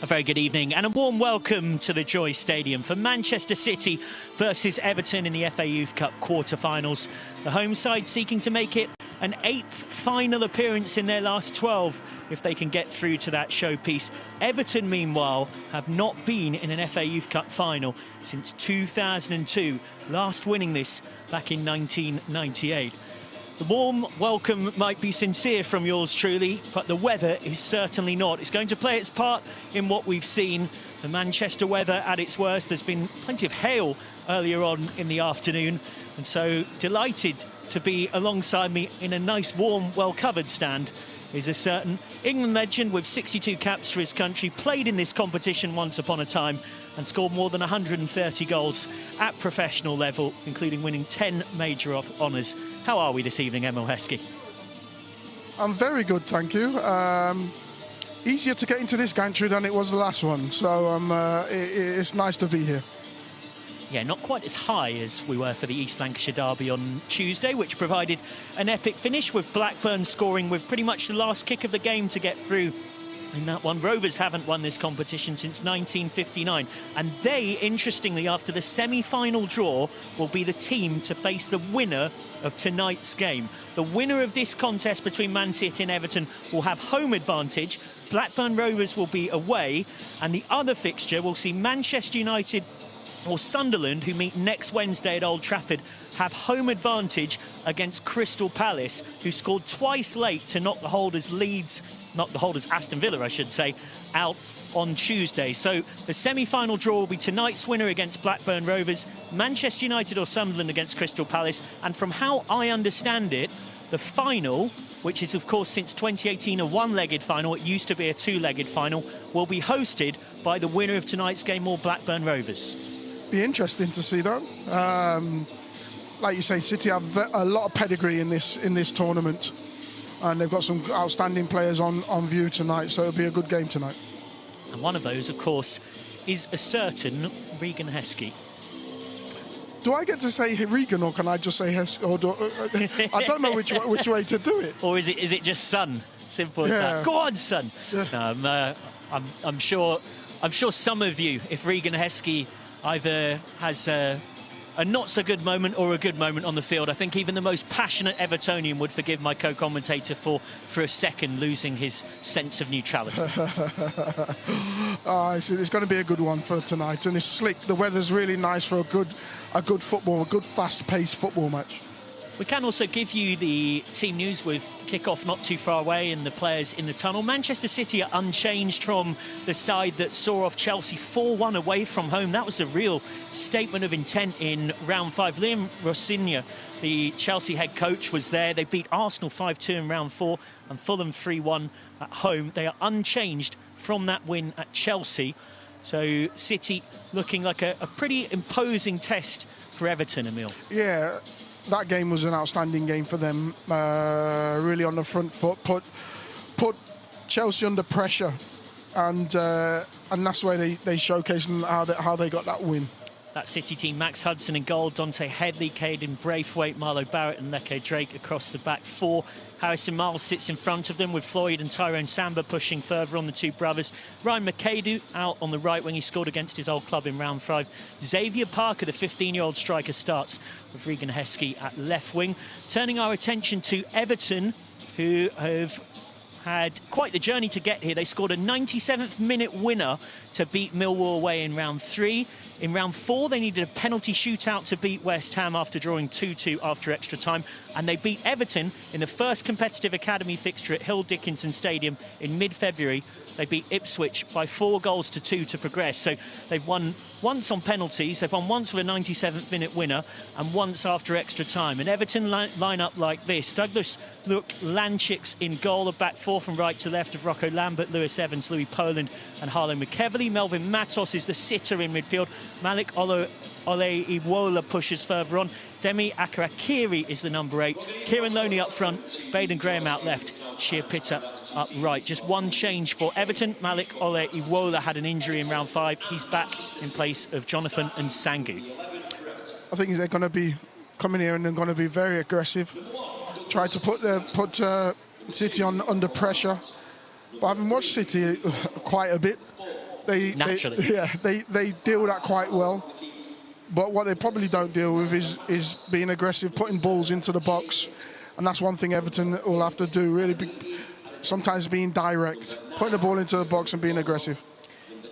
A very good evening and a warm welcome to the Joie Stadium for Manchester City versus Everton in the FA Youth Cup quarter-finals. The home side seeking to make it an 8th final appearance in their last 12 if they can get through to that showpiece. Everton, meanwhile, have not been in an FA Youth Cup final since 2002, last winning this back in 1998. The warm welcome might be sincere from yours truly, but the weather is certainly not. It's going to play its part in what we've seen. The Manchester weather at its worst. There's been plenty of hail earlier on in the afternoon, and so delighted to be alongside me in a nice, warm, well-covered stand is a certain England legend with 62 caps for his country, played in this competition once upon a time and scored more than 130 goals at professional level, including winning 10 major honours. How are we this evening, Emil Heskey? I'm very good, thank you. Easier to get into this gantry than it was the last one, so it's nice to be here. Yeah, not quite as high as we were for the East Lancashire derby on Tuesday, which provided an epic finish with Blackburn scoring with pretty much the last kick of the game to get through in that one. Rovers haven't won this competition since 1959, and they, interestingly, after the semi-final draw, will be the team to face the winner of tonight's game. The winner of this contest between Man City and Everton will have home advantage. Blackburn Rovers will be away, and the other fixture will see Manchester United or Sunderland, who meet next Wednesday at Old Trafford, have home advantage against Crystal Palace, who scored twice late to knock the holders Aston Villa, I should say, out on Tuesday. So the semi-final draw will be tonight's winner against Blackburn Rovers, Manchester United or Sunderland against Crystal Palace, and from how I understand it, the final, which is of course since 2018 a one-legged final, it used to be a two-legged final, will be hosted by the winner of tonight's game or Blackburn Rovers. Be interesting to see that. Like you say, City have a lot of pedigree in this tournament, and they've got some outstanding players on view tonight, so it'll be a good game tonight. And one of those, of course, is a certain Regan Heskey. Do I get to say Regan, or can I just say Heskey? Or I don't know which way to do it. Or is it just Son? Simple as that. Go on, Son. Yeah. No, I'm sure some of you, if Regan Heskey either has a not so good moment or a good moment on the field, I think even the most passionate Evertonian would forgive my co-commentator for a second losing his sense of neutrality. It's going to be a good one for tonight, and it's slick. The weather's really nice for a good fast-paced football match. We can also give you the team news with kickoff not too far away and the players in the tunnel. Manchester City are unchanged from the side that saw off Chelsea 4-1 away from home. That was a real statement of intent in round 5. Liam Rossigna, the Chelsea head coach, was there. They beat Arsenal 5-2 in round 4 and Fulham 3-1 at home. They are unchanged from that win at Chelsea. So City looking like a pretty imposing test for Everton, Emil. Yeah. That game was an outstanding game for them, really on the front foot, put Chelsea under pressure, and that's why they showcased how they got that win. That City team, Max Hudson in goal, Dante Headley, Caden Braithwaite, Marlo Barrett and Leke Drake across the back four. Harrison Miles sits in front of them with Floyd and Tyrone Samba pushing further on the two brothers. Ryan McAdoo out on the right wing, he scored against his old club in round 5. Xavier Parker, the 15-year-old striker, starts with Regan Heskey at left wing. Turning our attention to Everton, who have had quite the journey to get here. They scored a 97th minute winner to beat Millwall away in round 3. In round 4, they needed a penalty shootout to beat West Ham after drawing 2-2 after extra time. And they beat Everton in the first competitive academy fixture at Hill Dickinson Stadium in mid-February. They beat Ipswich by 4-2 to progress. So they've won once on penalties, they've won once with a 97th minute winner, and once after extra time. And Everton line up like this. Douglas Lanchicks in goal, a back four from right to left of Rocco Lambert, Lewis Evans, Louis Poland and Harlow McEverley. Melvin Matos is the sitter in midfield. Malik Ole-Iwola pushes further on. Demi Akarakiri is the number 8. Kieran Loney up front, Baden Graham out left, Sheer Pitta up right. Just one change for Everton. Malik Ole-Iwola had an injury in round 5. He's back in place of Jonathan Nsangu. I think they're going to be coming here and they're going to be very aggressive. Try to put City under pressure. But having watched City quite a bit, naturally. They deal with that quite well. But what they probably don't deal with is being aggressive, putting balls into the box. And that's one thing Everton will have to do, really. Sometimes being direct, putting the ball into the box and being aggressive.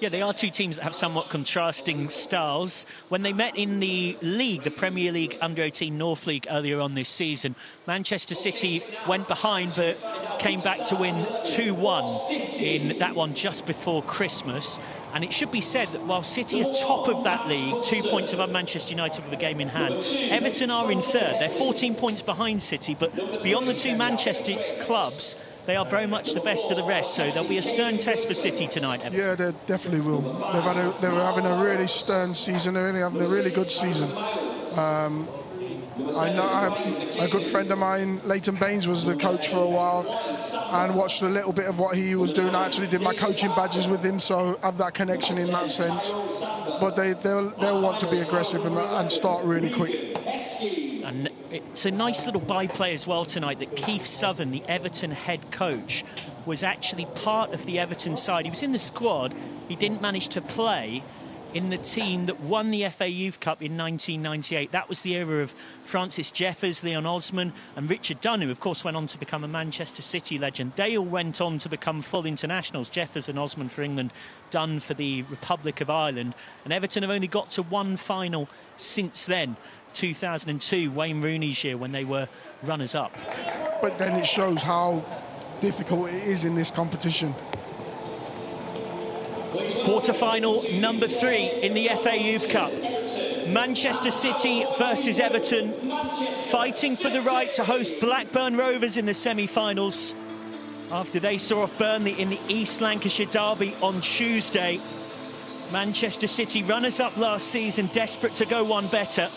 Yeah, they are two teams that have somewhat contrasting styles. When they met in the league, the Premier League Under-18 North League earlier on this season, Manchester City went behind but came back to win 2-1 in that one just before Christmas. And it should be said that while City are top of that league, 2 points above Manchester United with a game in hand, Everton are in third. They're 14 points behind City, but beyond the two Manchester clubs, they are very much the best of the rest, so there'll be a stern test for City tonight, Everton. Yeah, they definitely will. They were having a really stern season. They're really having a really good season. I know a good friend of mine, Leighton Baines, was the coach for a while, and watched a little bit of what he was doing. I actually did my coaching badges with him, so I have that connection in that sense. But they'll want to be aggressive and start really quick. And it's a nice little byplay as well tonight that Keith Southern, the Everton head coach, was actually part of the Everton side. He was in the squad. He didn't manage to play in the team that won the FA Youth Cup in 1998. That was the era of Francis Jeffers, Leon Osman and Richard Dunn, who of course went on to become a Manchester City legend. They all went on to become full internationals, Jeffers and Osman for England, Dunn for the Republic of Ireland. And Everton have only got to one final since then, 2002, Wayne Rooney's year, when they were runners-up. But then it shows how difficult it is in this competition. Quarter-final number 3 in the FA Youth Cup. Manchester City versus Everton, fighting for the right to host Blackburn Rovers in the semi-finals after they saw off Burnley in the East Lancashire derby on Tuesday. Manchester City, runners-up last season, desperate to go one better.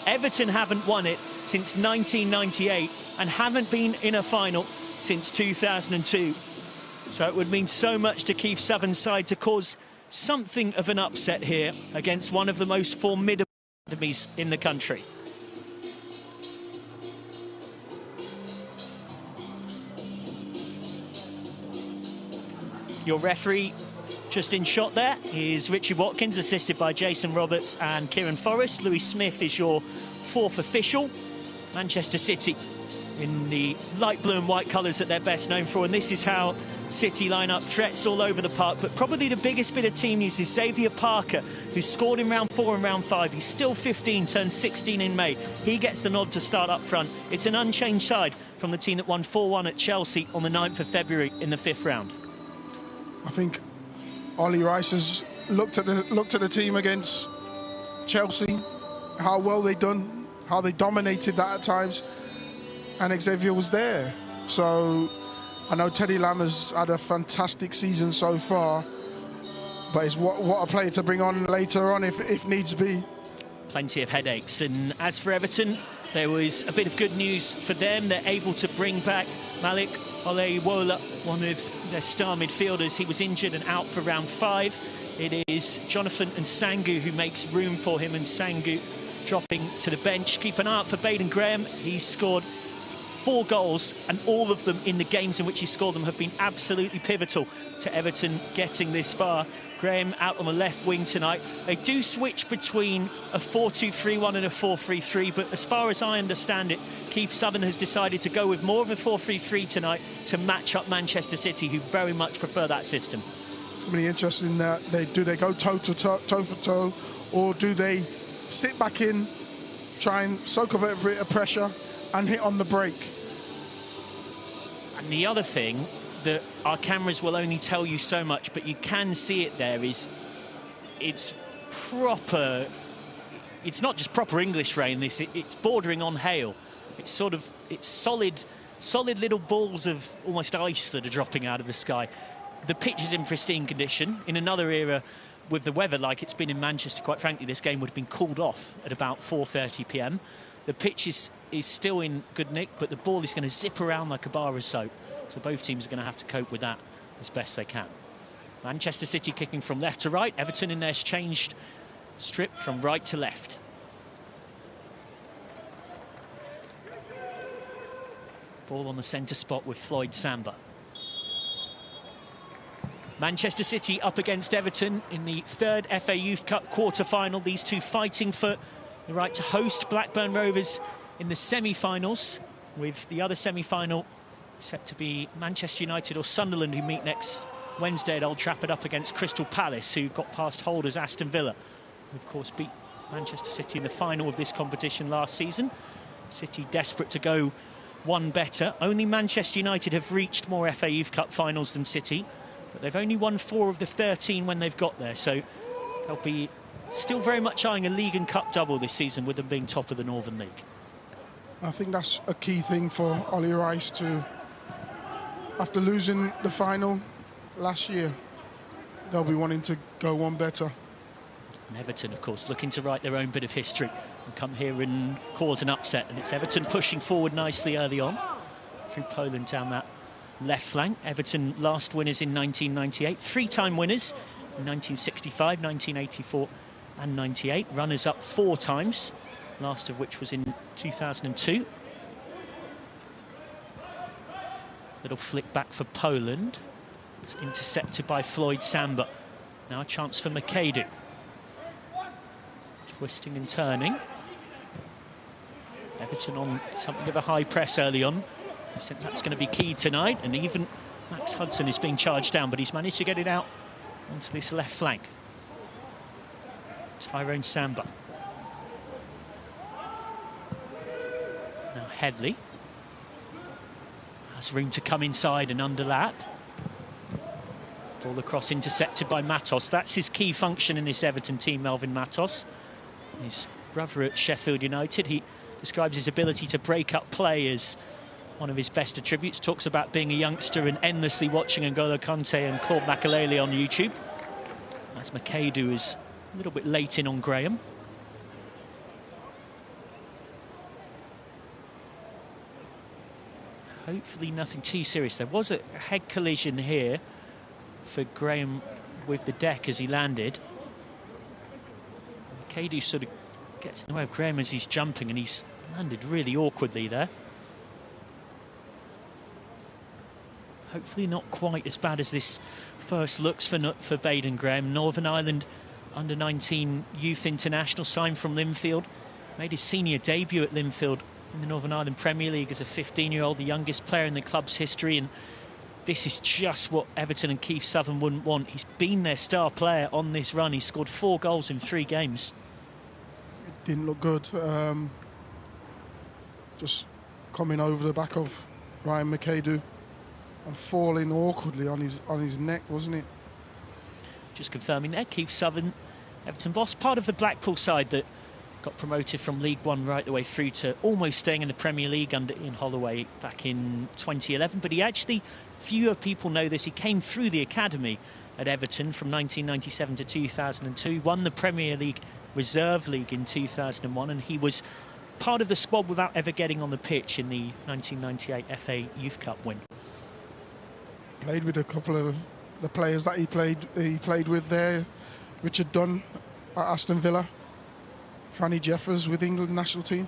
Everton haven't won it since 1998 and haven't been in a final since 2002. So it would mean so much to Keith Southern's side to cause something of an upset here against one of the most formidable enemies in the country. Your referee just in shot there is Richie Watkins, assisted by Jason Roberts and Kieran Forrest. Louis Smith is your fourth official. Manchester City in the light blue and white colours that they're best known for, and this is how City line up, threats all over the park. But probably the biggest bit of team news is Xavier Parker, who scored in round 4 and round 5. He's still 15, turned 16 in May. He gets the nod to start up front. It's an unchanged side from the team that won 4-1 at Chelsea on the 9th of February in the 5th round. I think Ollie Rice has looked at the team against Chelsea, how well they done, how they dominated that at times, and Xavier was there. So I know Teddy Lamb has had a fantastic season so far, but it's what a player to bring on later on if needs be. Plenty of headaches. And as for Everton, there was a bit of good news for them. They're able to bring back Malik Olewola, one of their star midfielders. He was injured and out for round 5. It is Jonathan Nsangu who makes room for him, and Nsangu dropping to the bench. Keep an eye out for Baden Graham. He's scored 4 goals, and all of them in the games in which he scored them have been absolutely pivotal to Everton getting this far. Graham out on the left wing tonight. They do switch between a 4-2-3-1 and a 4-3-3, but as far as I understand it, Keith Southern has decided to go with more of a 4-3-3 tonight to match up Manchester City, who very much prefer that system. It's going to be interesting that do they go toe for toe, or do they sit back in, try and soak up a bit of pressure and hit on the break. And the other thing that our cameras will only tell you so much, but you can see it there, is it's proper. It's not just proper English rain. It's bordering on hail. It's solid little balls of almost ice that are dropping out of the sky. The pitch is in pristine condition. In another era, with the weather like it's been in Manchester, quite frankly, this game would have been called off at about 4:30 p.m. The pitch is still in good nick, but the ball is going to zip around like a bar of soap. So both teams are going to have to cope with that as best they can. Manchester City kicking from left to right. Everton in their changed strip from right to left. Ball on the centre spot with Floyd Samba. Manchester City up against Everton in the third FA Youth Cup quarter-final. These two fighting for the right to host Blackburn Rovers in the semi-finals, with the other semi-final set to be Manchester United or Sunderland, who meet next Wednesday at Old Trafford up against Crystal Palace, who got past holders Aston Villa, who of course beat Manchester City in the final of this competition last season. City desperate to go one better. Only Manchester United have reached more FA Youth Cup finals than City, but they've only won 4 of the 13 when they've got there, so they'll be still very much eyeing a league and cup double this season, with them being top of the Northern League. I think that's a key thing for Ollie Rice to, after losing the final last year, they'll be wanting to go one better. And Everton, of course, looking to write their own bit of history and come here and cause an upset. And it's Everton pushing forward nicely early on through Poland down that left flank. Everton last winners in 1998, 3-time winners in 1965, 1984 and 98. Runners-up 4 times, last of which was in 2002. Little flick back for Poland. It's intercepted by Floyd Samba. Now a chance for McAdoo. Twisting and turning. Everton on something of a high press early on. I think that's going to be key tonight, and even Max Hudson is being charged down, but he's managed to get it out onto this left flank. Tyrone Samba. Now Headley has room to come inside and underlap. Ball across intercepted by Matos. That's his key function in this Everton team, Melvin Matos. His brother at Sheffield United, he describes his ability to break up play as one of his best attributes. Talks about being a youngster and endlessly watching N'Golo Kante and Claude Makelele on YouTube. As McAdoo is a little bit late in on Graham. Hopefully nothing too serious. There was a head collision here for Graham with the deck as he landed. McAdoo sort of gets in the way of Graham as he's jumping, and he's landed really awkwardly there. Hopefully not quite as bad as this first looks for Baden Graham. Northern Ireland under-19 youth international, signed from Linfield. Made his senior debut at Linfield in the Northern Ireland Premier League as a 15-year-old, the youngest player in the club's history. And this is just what Everton and Keith Southern wouldn't want. He's been their star player on this run. He's scored 4 goals in 3 games. It didn't look good. Just coming over the back of Ryan McAdoo and falling awkwardly on his neck, wasn't it? Just confirming there, Keith Southern, Everton boss, part of the Blackpool side that got promoted from League One right the way through to almost staying in the Premier League under Ian Holloway back in 2011. But he actually, fewer people know this, he came through the academy at Everton from 1997 to 2002, won the Premier League Reserve League in 2001, and he was part of the squad without ever getting on the pitch in the 1998 FA Youth Cup win. Played with a couple of the players that he played with there. Richard Dunn at Aston Villa, Franny Jeffers with England national team.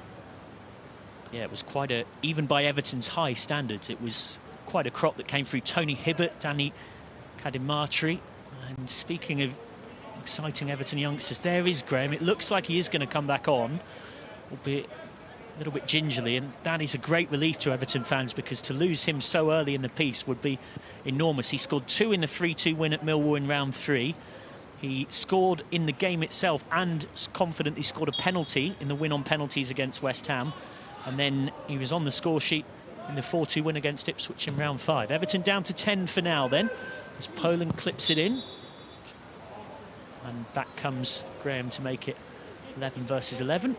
Yeah, it was quite a, even by Everton's high standards, it was quite a crop that came through. Tony Hibbert, Danny Kadimatri. And speaking of exciting Everton youngsters, there is Graham. It looks like he is going to come back on, albeit a little bit gingerly, and that is a great relief to Everton fans, because to lose him so early in the piece would be enormous. He scored 2 in the 3-2 win at Millwall in round 3. He scored in the game itself and confidently scored a penalty in the win on penalties against West Ham, and then he was on the score sheet in the 4-2 win against Ipswich in round 5. Everton down to 10 for now then, as Poland clips it in, and back comes Graham to make it 11 versus 11.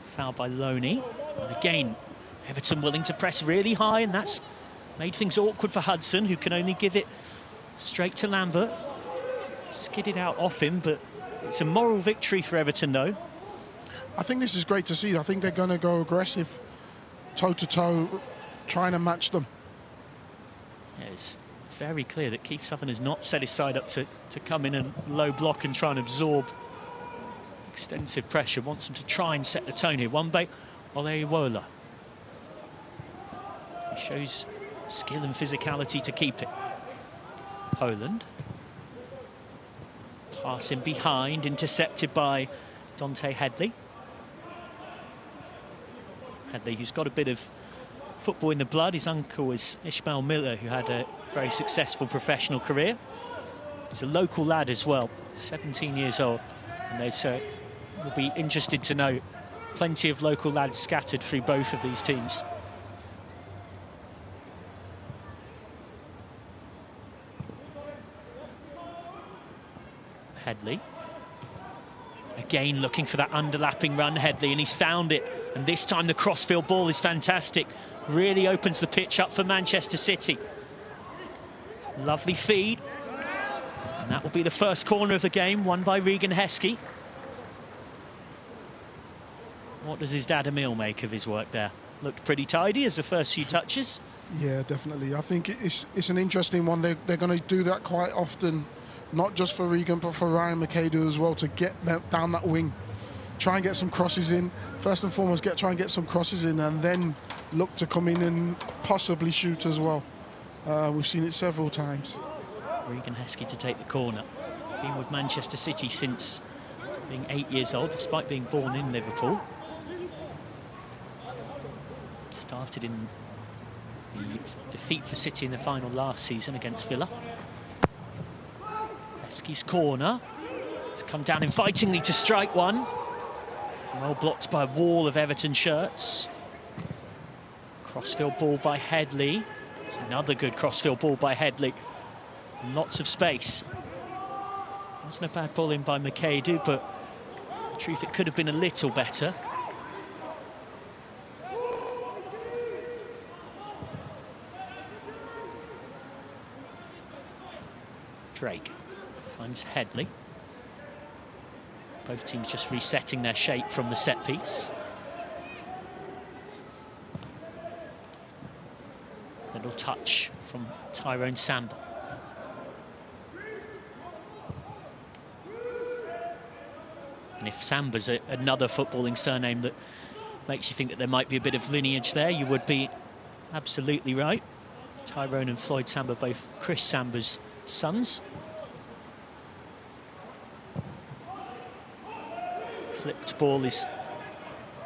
Foul by Loney. And again, Everton willing to press really high, and that's made things awkward for Hudson, who can only give it straight to Lambert. Skidded out off him, but it's a moral victory for Everton, though. I think this is great to see. I think they're going to go aggressive, toe-to-toe, trying to match them. Yeah, it's very clear that Keith Southern has not set his side up to come in and low block and try and absorb extensive pressure. Wants them to try and set the tone here. Wambe Olewola. shows skill and physicality to keep it. Poland. Passing behind, intercepted by Dante Headley. Headley, who's got a bit of football in the blood. His uncle was Ishmael Miller, who had a very successful professional career. He's a local lad as well, 17 years old. And we'll be interested to know plenty of local lads scattered through both of these teams. Headley. Again looking for that underlapping run, Headley, and he's found it. And this time the crossfield ball is fantastic. Really opens the pitch up for Manchester City. Lovely feed. And that will be the first corner of the game, won by Regan Heskey. What does his dad Emil make of his work there? Looked pretty tidy as the first few touches. Yeah, definitely. I think it's an interesting one. They're going to do that quite often, not just for Regan, but for Ryan McAdoo as well, to get them down that wing. Try and get some crosses in. First and foremost, try and get some crosses in, and then look to come in and possibly shoot as well. We've seen it several times. Regan Heskey to take the corner. Been with Manchester City since being 8 years old, despite being born in Liverpool. Started in the defeat for City in the final last season against Villa. Heskey's corner. He's come down invitingly to strike one. Well blocked by a wall of Everton shirts. Crossfield ball by Headley. It's another good crossfield ball by Headley. Lots of space. Wasn't a bad ball in by McAdoo, but in truth it could have been a little better. Drake finds Headley. Both teams just resetting their shape from the set piece. Little touch from Tyrone Samba. And if Samba's another footballing surname that makes you think that there might be a bit of lineage there, you would be absolutely right. Tyrone and Floyd Samba, both Chris Samba's sons. Flipped ball is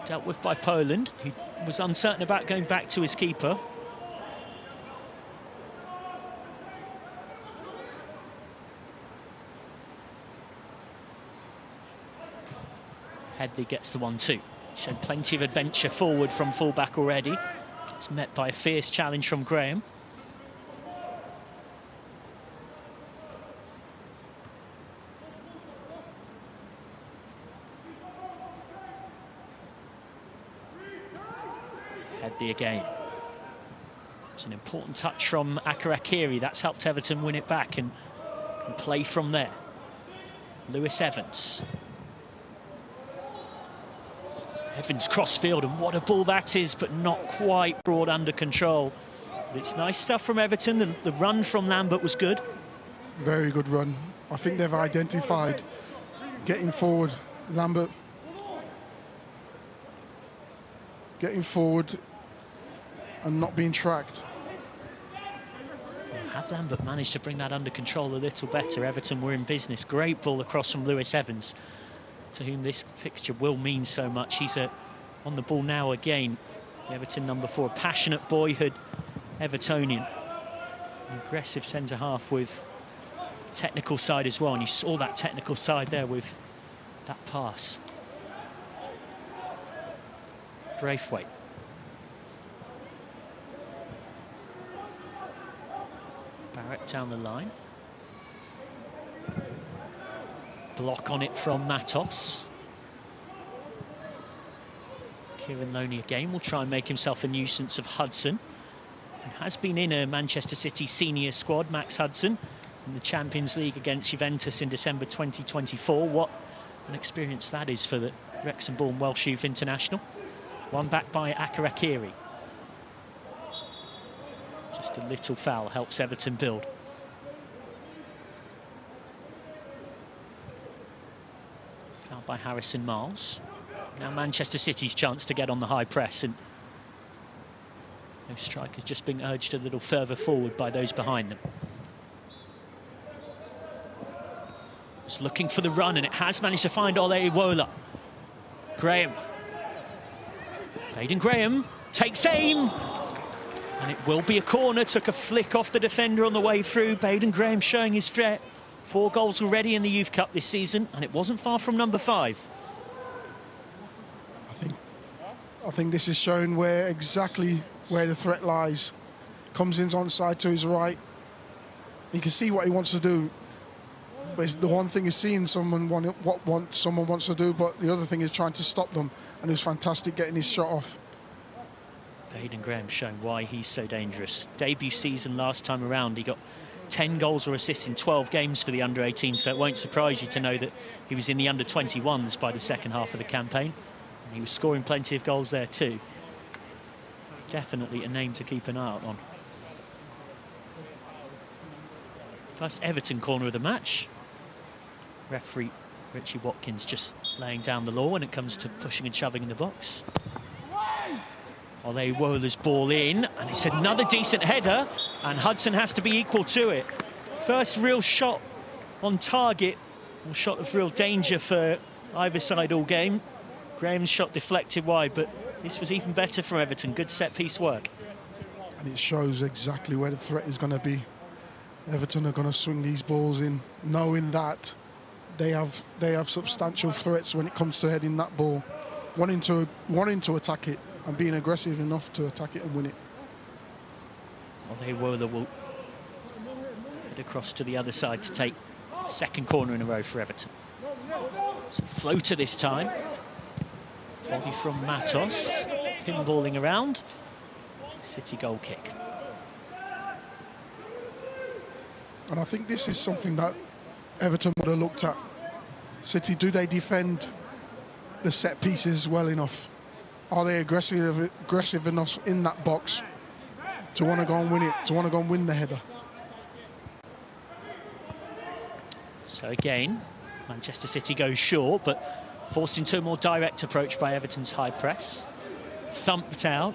dealt with by Poland, who was uncertain about going back to his keeper. Headley gets the 1-2. Shown plenty of adventure forward from fullback already. It's met by a fierce challenge from Graham. Headley again. It's an important touch from Akarakiri. That's helped Everton win it back and play from there. Lewis Evans. Evans crossfield, and what a ball that is, but not quite brought under control. But it's nice stuff from Everton. The run from Lambert was good. Very good run. I think they've identified getting forward. Lambert getting forward and not being tracked. Had Lambert managed to bring that under control a little better, Everton were in business. Great ball across from Lewis Evans, to whom this fixture will mean so much. He's on the ball now again. The Everton number 4, passionate boyhood Evertonian. An aggressive centre-half with technical side as well, and you saw that technical side there with that pass. Braithwaite. Barrett down the line. Block on it from Matos. Kieran Loney again will try and make himself a nuisance of Hudson, who has been in a Manchester City senior squad, Max Hudson, in the Champions League against Juventus in December 2024. What an experience that is for the Wrexham-born Welsh youth international. One back by Akarakiri. Just a little foul helps Everton build. Foul by Harrison Miles. Now Manchester City's chance to get on the high press, and Those strikers just being urged a little further forward by those behind them. Just looking for the run, and it has managed to find Iwola. Graham. Baden Graham takes aim. And it will be a corner. Took a flick off the defender on the way through. Baden Graham showing his threat. 4 goals already in the Youth Cup this season, and it wasn't far from number 5. I think this is showing exactly where the threat lies. Comes in onside to his right. You can see what he wants to do. But the one thing is seeing what someone wants to do, but the other thing is trying to stop them. And it was fantastic getting his shot off. Baden Graham showing why he's so dangerous. Debut season last time around, he got 10 goals or assists in 12 games for the under-18, so it won't surprise you to know that he was in the under-21s by the second half of the campaign. And he was scoring plenty of goals there too. Definitely a name to keep an eye out on. First Everton corner of the match. Referee Richie Watkins just laying down the law when it comes to pushing and shoving in the box. Iwola's ball in, and it's another decent header, and Hudson has to be equal to it. First real shot on target, or shot of real danger for either side all game. Graham's shot deflected wide, but this was even better from Everton. Good set-piece work. And it shows exactly where the threat is going to be. Everton are going to swing these balls in, knowing that they have substantial threats when it comes to heading that ball, wanting to attack it and being aggressive enough to attack it and win it. Iwola will head across to the other side to take second corner in a row for Everton. It's a floater this time. Volley from Matos, pinballing around. City goal kick. And I think this is something that Everton would have looked at. City, do they defend the set pieces well enough? Are they aggressive enough in that box to want to go and win it, to want to go and win the header? So again, Manchester City goes short, but forced into a more direct approach by Everton's high press. Thumped out.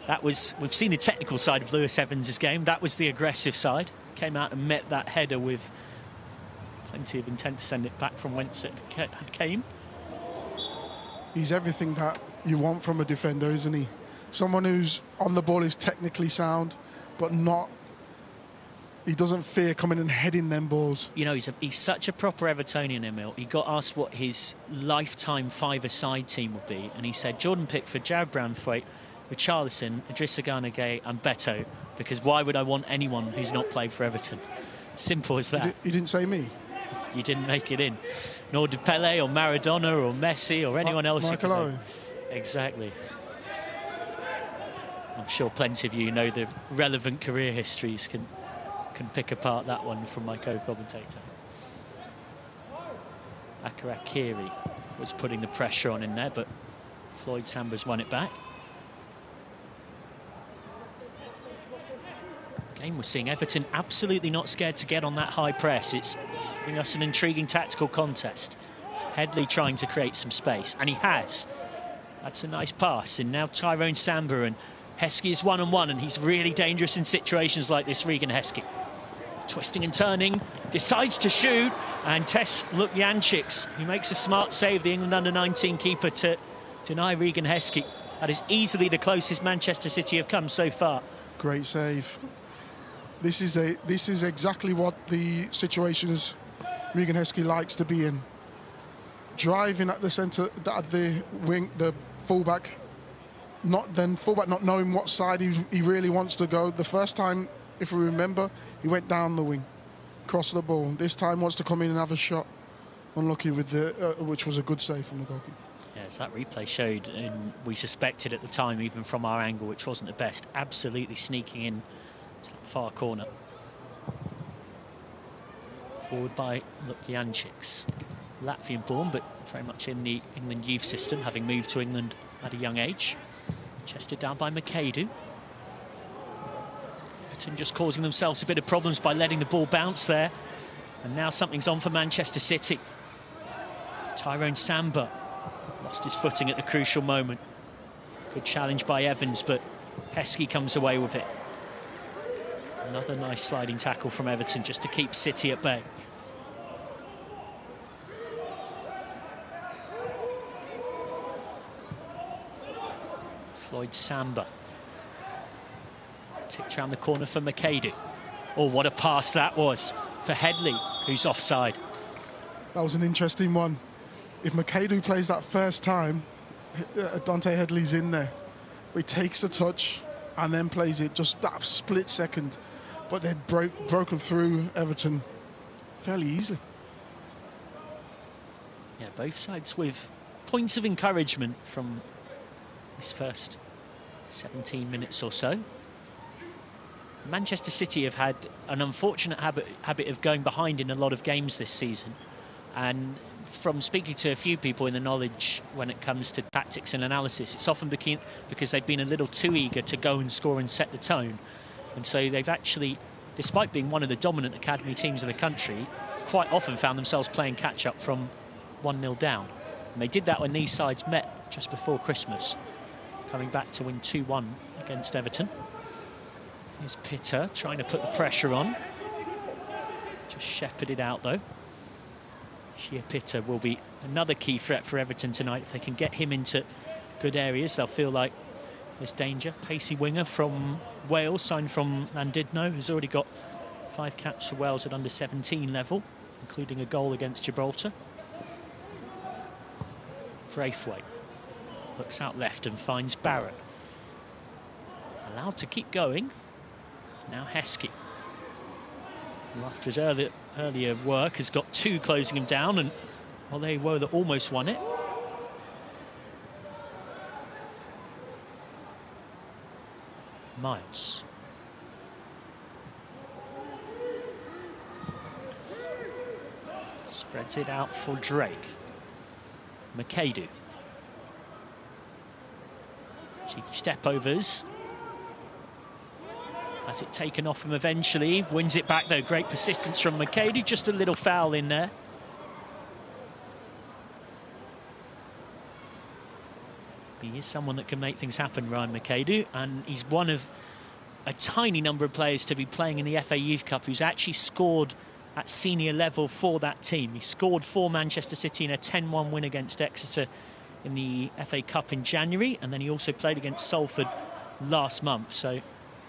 That was, we've seen the technical side of Lewis Evans' game. That was the aggressive side. Came out and met that header with plenty of intent to send it back from whence it came. He's everything that you want from a defender, isn't he? Someone who's on the ball, is technically sound, but he doesn't fear coming and heading them balls. You know, he's such a proper Evertonian, Emil. He got asked what his lifetime five-a-side team would be, and he said Jordan Pickford, Jared Branthwaite, Richarlison, Idrissa Gana Gueye and Beto, because why would I want anyone who's not played for Everton? Simple as that. He didn't say me. You didn't make it in. Nor did Pele or Maradona or Messi or anyone else. Michael Owen. Exactly. I'm sure plenty of you know the relevant career histories can pick apart that one from my co-commentator. Akarakiri was putting the pressure on in there, but Floyd Samba's won it back. Again, we're seeing Everton absolutely not scared to get on that high press. It's giving us an intriguing tactical contest. Headley trying to create some space, and he has. That's a nice pass, and now Tyrone Samba, and Heskey is one-on-one, and he's really dangerous in situations like this, Regan Heskey. Twisting and turning, decides to shoot, and tests Lukjancic, who makes a smart save, the England under-19 keeper, to deny Regan Heskey. That is easily the closest Manchester City have come so far. Great save. This is exactly what the situations Regan Heskey likes to be in. Driving at the centre, at the wing, the fullback, not knowing what side he really wants to go. The first time, if we remember, he went down the wing, crossed the ball. This time wants to come in and have a shot. Unlucky with which was a good save from the goalkeeper. Yes, that replay showed, and we suspected at the time, even from our angle, which wasn't the best, absolutely sneaking in to the far corner. Forward by Lukjancic. Latvian born, but very much in the England youth system, having moved to England at a young age. Chested down by McAdoo. Everton just causing themselves a bit of problems by letting the ball bounce there. And now something's on for Manchester City. Tyrone Samba lost his footing at the crucial moment. Good challenge by Evans, but Heskey comes away with it. Another nice sliding tackle from Everton just to keep City at bay. Floyd Samba. Ticked around the corner for McAdoo. Oh, what a pass that was for Headley, who's offside. That was an interesting one. If McAdoo plays that first time, Dante Headley's in there. He takes a touch and then plays it just that split second. But they'd broken through Everton fairly easily. Yeah, both sides with points of encouragement from this first 17 minutes or so. Manchester City have had an unfortunate habit of going behind in a lot of games this season. And from speaking to a few people in the knowledge when it comes to tactics and analysis, it's often because they've been a little too eager to go and score and set the tone. And so they've actually, despite being one of the dominant academy teams in the country, quite often found themselves playing catch-up from 1-0 down. And they did that when these sides met just before Christmas, coming back to win 2-1 against Everton. Here's Pitter trying to put the pressure on. Just shepherded out, though. Shea Pitter will be another key threat for Everton tonight. If they can get him into good areas, they'll feel like there's danger. Pacey winger from Wales, signed from Llandudno, who's already got 5 caps for Wales at under 17 level, including a goal against Gibraltar. Braithwaite looks out left and finds Barrett. Allowed to keep going. Now Heskey, who after his earlier work has got 2 closing him down, and well, they were that almost won it. Miles. Spreads it out for Drake. McAdoo. Cheeky step-overs. Has it taken off him eventually. Wins it back, though. Great persistence from McAdoo. Just a little foul in there. He is someone that can make things happen, Ryan McAdoo, and he's one of a tiny number of players to be playing in the FA Youth Cup who's actually scored at senior level for that team. He scored for Manchester City in a 10-1 win against Exeter in the FA Cup in January, and then he also played against Salford last month. So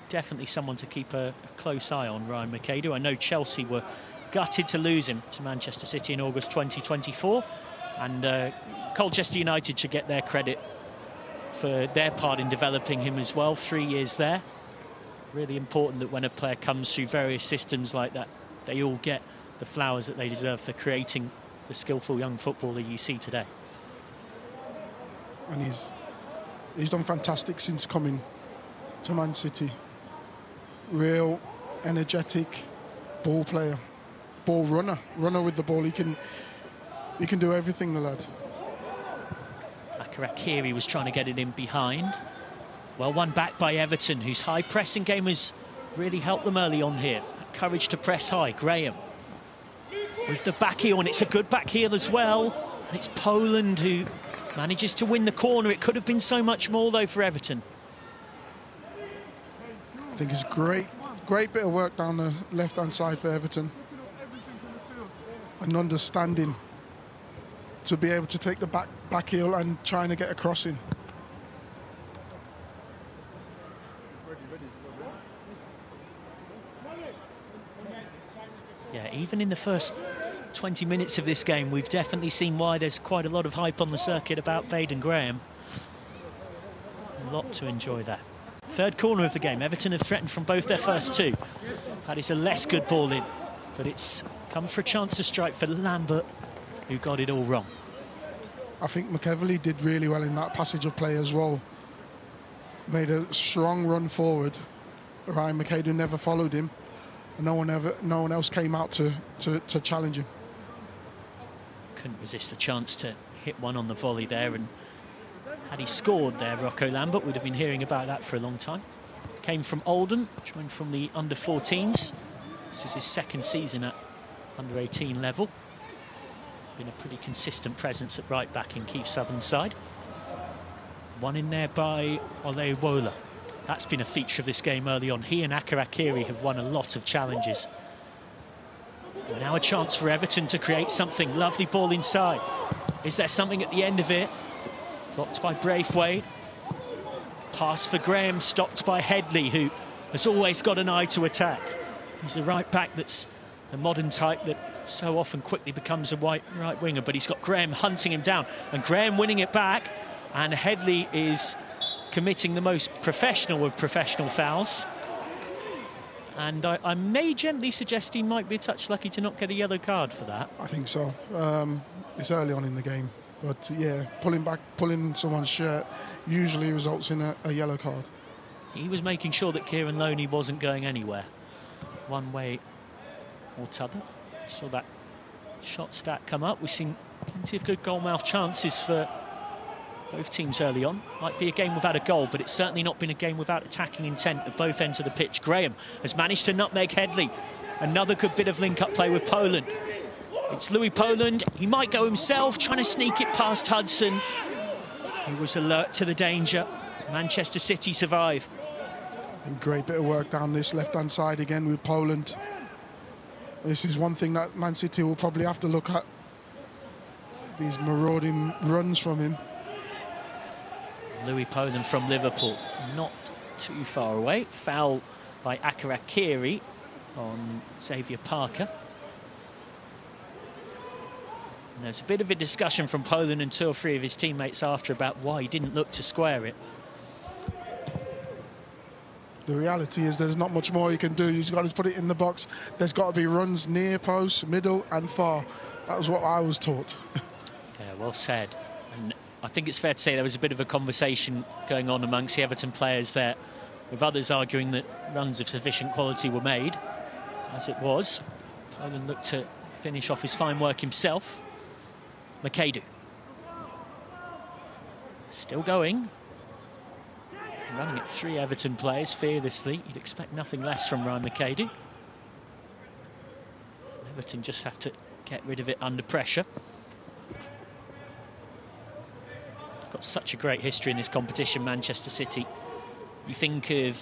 definitely someone to keep a close eye on, Ryan McAdoo. I know Chelsea were gutted to lose him to Manchester City in August 2024, and Colchester United should get their credit for their part in developing him as well. 3 years there. Really important that when a player comes through various systems like that, they all get the flowers that they deserve for creating the skillful young footballer you see today. And he's done fantastic since coming to Man City. Real energetic ball player, ball runner with the ball. He can do everything, the lad. Akiri was trying to get it in behind. Well, one back by Everton, whose high pressing game has really helped them early on here. That courage to press high. Graham with the back heel, and it's a good back heel as well. And it's Poland who manages to win the corner. It could have been so much more, though, for Everton. I think it's great bit of work down the left-hand side for Everton. An understanding to be able to take the back heel and trying to get a crossing. Yeah, even in the first 20 minutes of this game, we've definitely seen why there's quite a lot of hype on the circuit about Baden Graham. A lot to enjoy there. Third corner of the game. Everton have threatened from both their first 2. That is a less good ball in, but it's come for a chance to strike for Lambert, who got it all wrong. I think McEverley did really well in that passage of play as well. Made a strong run forward. Ryan McAdoo never followed him. No one else came out to challenge him. Couldn't resist the chance to hit one on the volley there, and had he scored there, Rocco Lambert would have been hearing about that for a long time. Came from Oldham, joined from the under-14s. This is his second season at under-18 level. Been a pretty consistent presence at right back in Keith Southern's side. One in there by Olewola. That's been a feature of this game early on. He and Akarakiri have won a lot of challenges. And now a chance for Everton to create something. Lovely ball inside. Is there something at the end of it? Blocked by Braithwaite. Pass for Graham, stopped by Headley, who has always got an eye to attack. He's a right back that's the modern type that so often quickly becomes a right winger, but he's got Graham hunting him down, and Graham winning it back, and Headley is committing the most professional of professional fouls. And I may gently suggest he might be a touch lucky to not get a yellow card for that. I think so. It's early on in the game, but yeah, pulling someone's shirt usually results in a yellow card. He was making sure that Kieran Loney wasn't going anywhere, one way or t'other. Saw that shot stat come up. We've seen plenty of good goal-mouth chances for both teams early on. Might be a game without a goal, but it's certainly not been a game without attacking intent at both ends of the pitch. Graham has managed to nutmeg Headley. Another good bit of link-up play with Poland. It's Louis Poland. He might go himself, trying to sneak it past Hudson. He was alert to the danger. Manchester City survive. And great bit of work down this left-hand side again with Poland. This is one thing that Man City will probably have to look at. These marauding runs from him. Louis Poland from Liverpool, not too far away. Foul by Akarakiri on Xavier Parker. And there's a bit of a discussion from Poland and 2 or 3 of his teammates after about why he didn't look to square it. The reality is there's not much more you can do. You've got to put it in the box. There's got to be runs near post, middle and far. That was what I was taught. Yeah, well said. And I think it's fair to say there was a bit of a conversation going on amongst the Everton players there, with others arguing that runs of sufficient quality were made. As it was, Poland looked to finish off his fine work himself. McAdoo. Still going. Running at 3 Everton players fearlessly. You'd expect nothing less from Ryan McAdoo. Everton just have to get rid of it under pressure. Got such a great history in this competition, Manchester City. You think of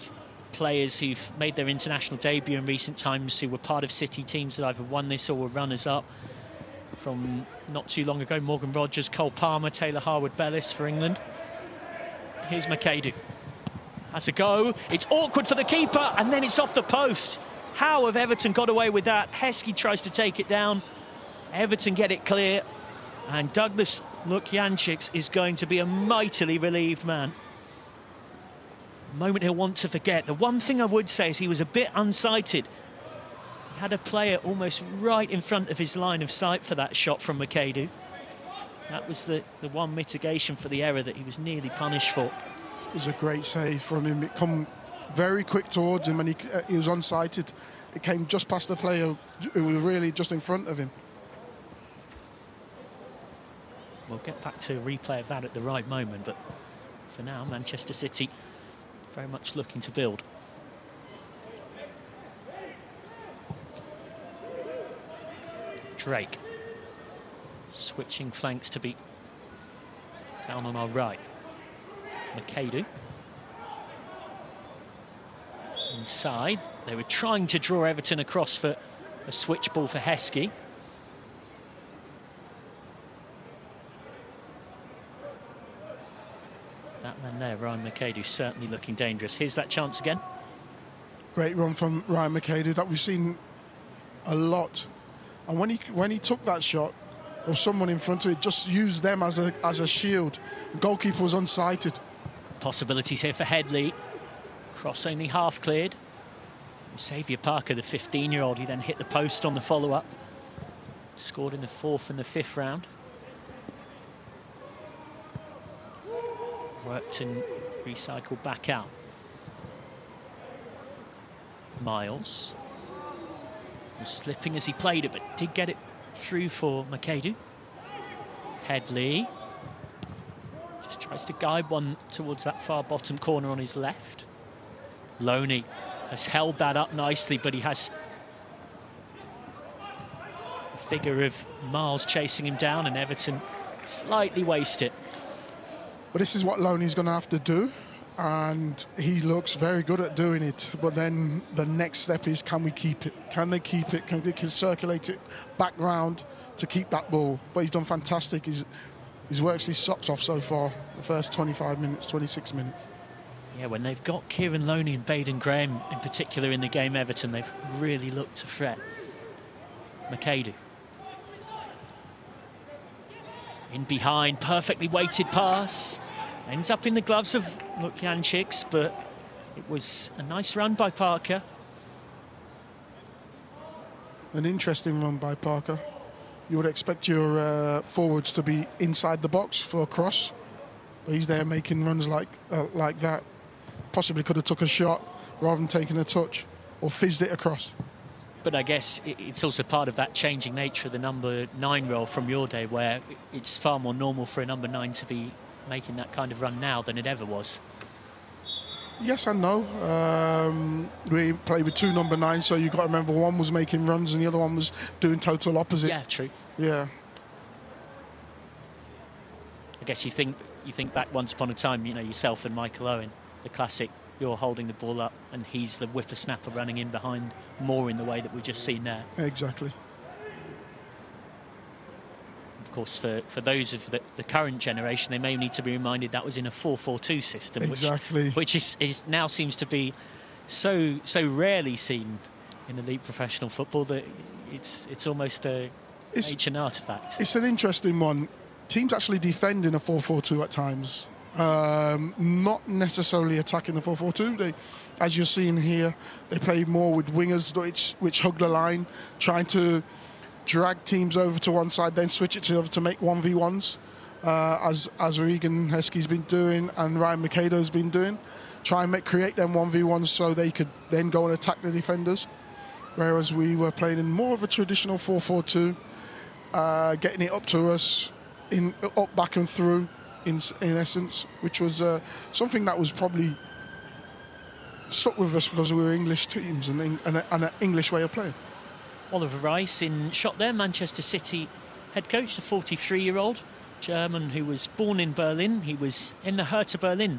players who've made their international debut in recent times who were part of City teams that either won this or were runners-up. From not too long ago, Morgan Rogers, Cole Palmer, Taylor Harwood-Bellis for England. Here's McAdoo. Has a go. It's awkward for the keeper, and then it's off the post. How have Everton got away with that? Heskey tries to take it down. Everton get it clear. And Douglas Lukjančić is going to be a mightily relieved man. A moment he'll want to forget. The one thing I would say is he was a bit unsighted. He had a player almost right in front of his line of sight for that shot from McAdoo. That was the one mitigation for the error that he was nearly punished for. It was a great save from him. It come very quick towards him, and he was unsighted. It came just past the player who was really just in front of him. We'll get back to a replay of that at the right moment, but for now, Manchester City very much looking to build. Drake switching flanks to be down on our right. McAdoo inside. They were trying to draw Everton across for a switch ball for Heskey. That man there, Ryan McAdoo, certainly looking dangerous. Here's that chance again. Great run from Ryan McAdoo that we've seen a lot. And when he took that shot, or someone in front of it, just used them as a shield. The goalkeeper was unsighted. Possibilities here for Headley. Cross only half cleared. Xavier Parker, the 15-year-old, he then hit the post on the follow-up. Scored in the 4th and the 5th round. Worked and recycled back out. Miles was slipping as he played it, but did get it through for McAdoo. Headley just tries to guide one towards that far bottom corner on his left. Loney has held that up nicely, but he has a figure of Miles chasing him down, and Everton slightly waste it. But this is what Loney's going to have to do. and he looks very good at doing it. But then the next step is, can we keep it? Can they keep it? Can they circulate it back round to keep that ball? But he's done fantastic. He's worked his socks off so far, the first 25 minutes, 26 minutes. Yeah, when they've got Kieran Loney and Baden Graham in particular in the game, Everton, they've really looked to fret. McAdoo. In behind, perfectly weighted pass. Ends up in the gloves of Lukjančiks, but it was a nice run by Parker. An interesting run by Parker. You would expect your forwards to be inside the box for a cross, but he's there making runs like that. Possibly could have took a shot rather than taking a touch or fizzed it across. But I guess it's also part of that changing nature of the number 9 role from your day, where it's far more normal for a number 9 to be making that kind of run now than it ever was. Yes and no. We played with 2 number 9s, so you've got to remember one was making runs and the other one was doing total opposite. Yeah, true. Yeah. I guess you think back once upon a time, you know, yourself and Michael Owen, the classic, you're holding the ball up and he's the whippersnapper running in behind, more in the way that we've just seen there. Exactly. Of course, for those of the current generation, they may need to be reminded that was in a 4-4-2 system, exactly. which is now seems to be so rarely seen in elite professional football that it's almost an ancient artifact. It's an interesting one. Teams actually defend in a 4-4-2 at times. Not necessarily attacking the 4-4-2. They, as you're seeing here, they play more with wingers which hug the line, trying to drag teams over to one side, then switch it to the other to make 1v1s, as Regan Heskey's been doing and Ryan McAdoo's been doing. Try and create them 1v1s so they could then go and attack the defenders. Whereas we were playing in more of a traditional 4-4-2, getting it up to us, up, back and through, in essence, which was something that was probably stuck with us because we were English teams and an English way of playing. Oliver Rice in shot there, Manchester City head coach, the 43-year-old German who was born in Berlin. He was in the Hertha Berlin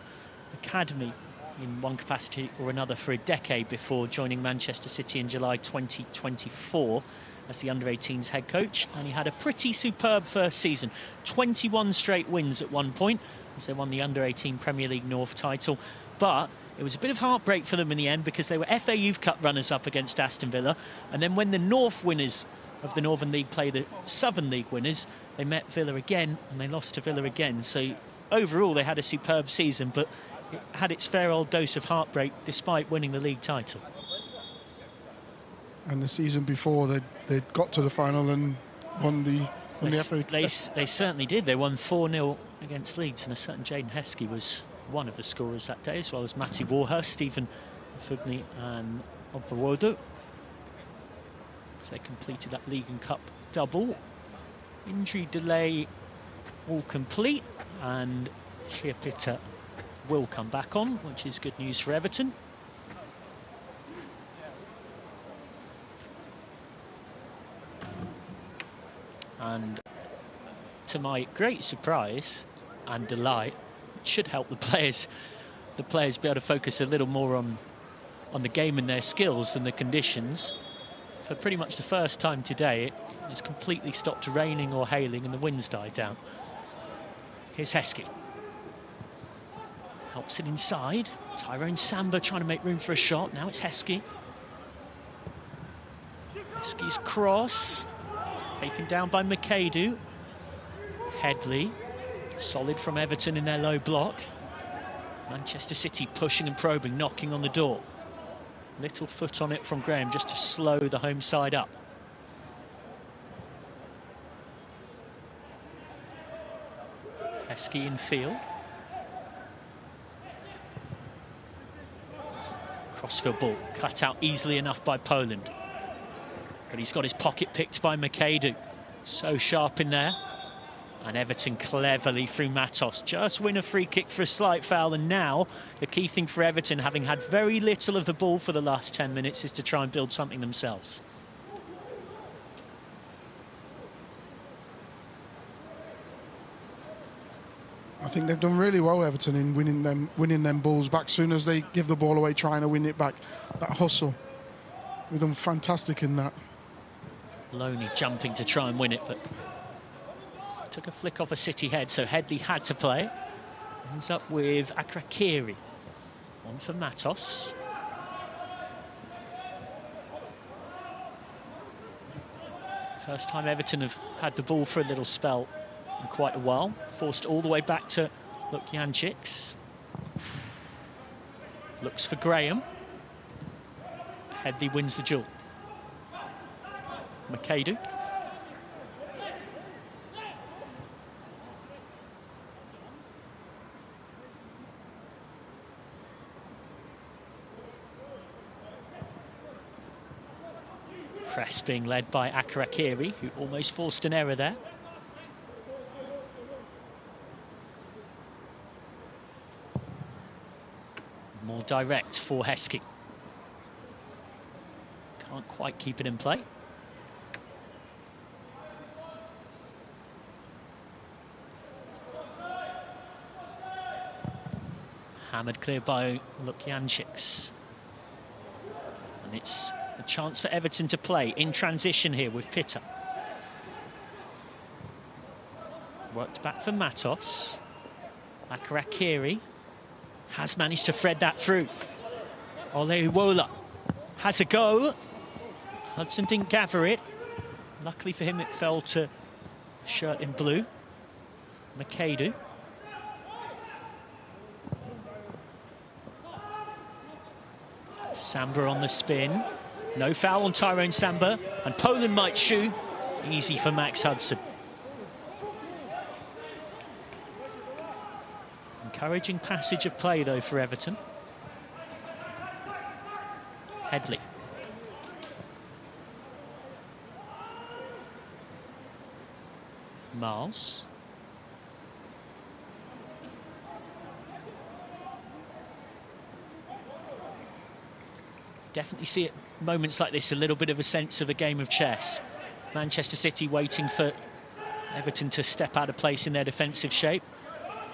academy in one capacity or another for a decade before joining Manchester City in July 2024 as the under-18s head coach, and he had a pretty superb first season. 21 straight wins at one point as they won the under-18 Premier League North title, but it was a bit of heartbreak for them in the end because they were FA Youth Cup runners-up against Aston Villa, and then when the North winners of the Northern League play the Southern League winners, they met Villa again and they lost to Villa again. So overall they had a superb season, but it had its fair old dose of heartbreak despite winning the league title. And the season before they'd got to the final and won the FA Cup. They certainly did. They won 4-0 against Leeds, and a certain Jaden Heskey was one of the scorers that day, as well as Matty Warhurst, Stephen Fugni and Obverwodo. So they completed that League and Cup double. Injury delay all complete, and Chiapita will come back on, which is good news for Everton. And to my great surprise and delight, it should help the players be able to focus a little more on the game and their skills than the conditions. For pretty much the first time today, it has completely stopped raining or hailing and the winds died down. Here's Heskey. Helps it inside. Tyrone Samba trying to make room for a shot. Now it's Heskey. Heskey's cross. Taken down by McAdoo. Headley. Solid from Everton in their low block. Manchester City pushing and probing, knocking on the door. Little foot on it from Graham just to slow the home side up. Heskey in field. Crossfield ball cut out easily enough by Poland. But he's got his pocket picked by McAdoo. So sharp in there. And Everton cleverly through Matos. Just win a free kick for a slight foul. And now the key thing for Everton, having had very little of the ball for the last 10 minutes, is to try and build something themselves. I think they've done really well, Everton, in winning them balls back. Soon as they give the ball away, trying to win it back. That hustle, we've done fantastic in that. Loney jumping to try and win it, but took a flick off a City head, so Headley had to play. Ends up with Akrakiri. On for Matos. First time Everton have had the ball for a little spell in quite a while. Forced all the way back to Lukjancic. Looks for Graham. Headley wins the duel. Makadu. Press being led by Akrakiri, who almost forced an error there. More direct for Heskey. Can't quite keep it in play. Hammered clear by Lukjancic. And it's a chance for Everton to play in transition here with Pitta. Worked back for Matos. Akrakiri has managed to thread that through. Olaiwola has a go. Hudson didn't gather it. Luckily for him, it fell to shirt in blue. Makadu. Samba on the spin. No foul on Tyrone Samba. And Poland might shoot. Easy for Max Hudson. Encouraging passage of play, though, for Everton. Headley. Miles. Definitely see at moments like this a little bit of a sense of a game of chess. Manchester City waiting for Everton to step out of place in their defensive shape.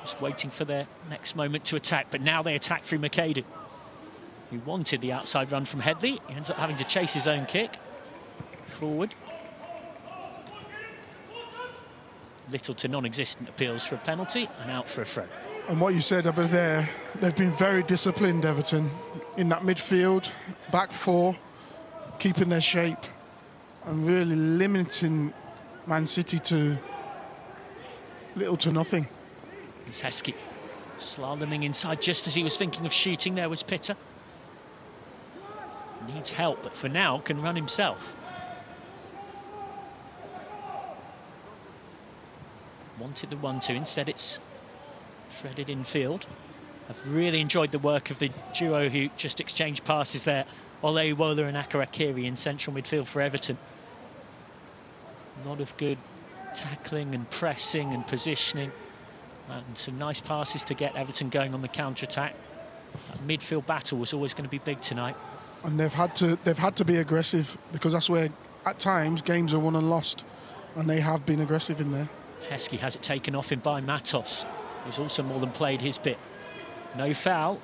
Just waiting for their next moment to attack, but now they attack through Makadu, who wanted the outside run from Headley. He ends up having to chase his own kick. Forward. Little to non-existent appeals for a penalty and out for a throw. And what you said over there, they've been very disciplined, Everton, in that midfield, back four, keeping their shape and really limiting Man City to little to nothing. Here's Heskey slaloming inside just as he was thinking of shooting. There was Pitta. Needs help, but for now can run himself. Wanted the 1-2, instead it's threaded infield. I've really enjoyed the work of the duo who just exchanged passes there. Olaiwola and Akrakiri in central midfield for Everton. A lot of good tackling and pressing and positioning. And some nice passes to get Everton going on the counter-attack. That midfield battle was always going to be big tonight. And they've had to be aggressive, because that's where, at times, games are won and lost. And they have been aggressive in there. Heskey has it taken off him by Matos, who's also more than played his bit. No foul.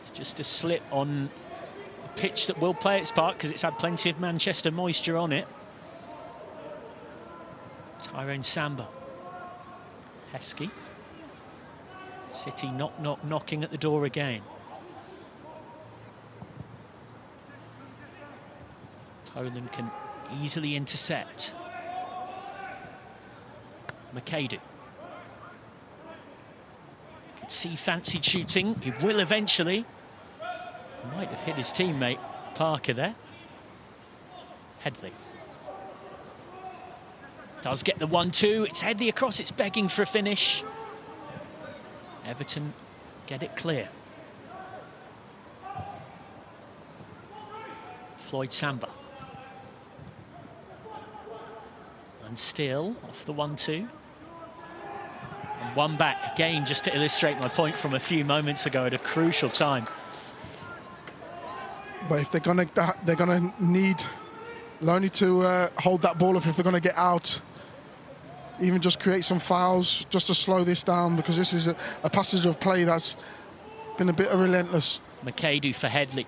It's just a slip on a pitch that will play its part because it's had plenty of Manchester moisture on it. Tyrone Samba. Heskey. City knocking at the door again. Poland can easily intercept. Makadu. Could see fancied shooting. He will eventually. Might have hit his teammate Parker there. Headley. Does get the 1-2. It's Headley across. It's begging for a finish. Everton get it clear. Floyd Samba. And still off the 1-2. And one back again, just to illustrate my point from a few moments ago at a crucial time. But if they're gonna need Loney to hold that ball up if they're gonna get out even just create some fouls just to slow this down, because this is a passage of play that's been a bit relentless. McAdoo for Headley.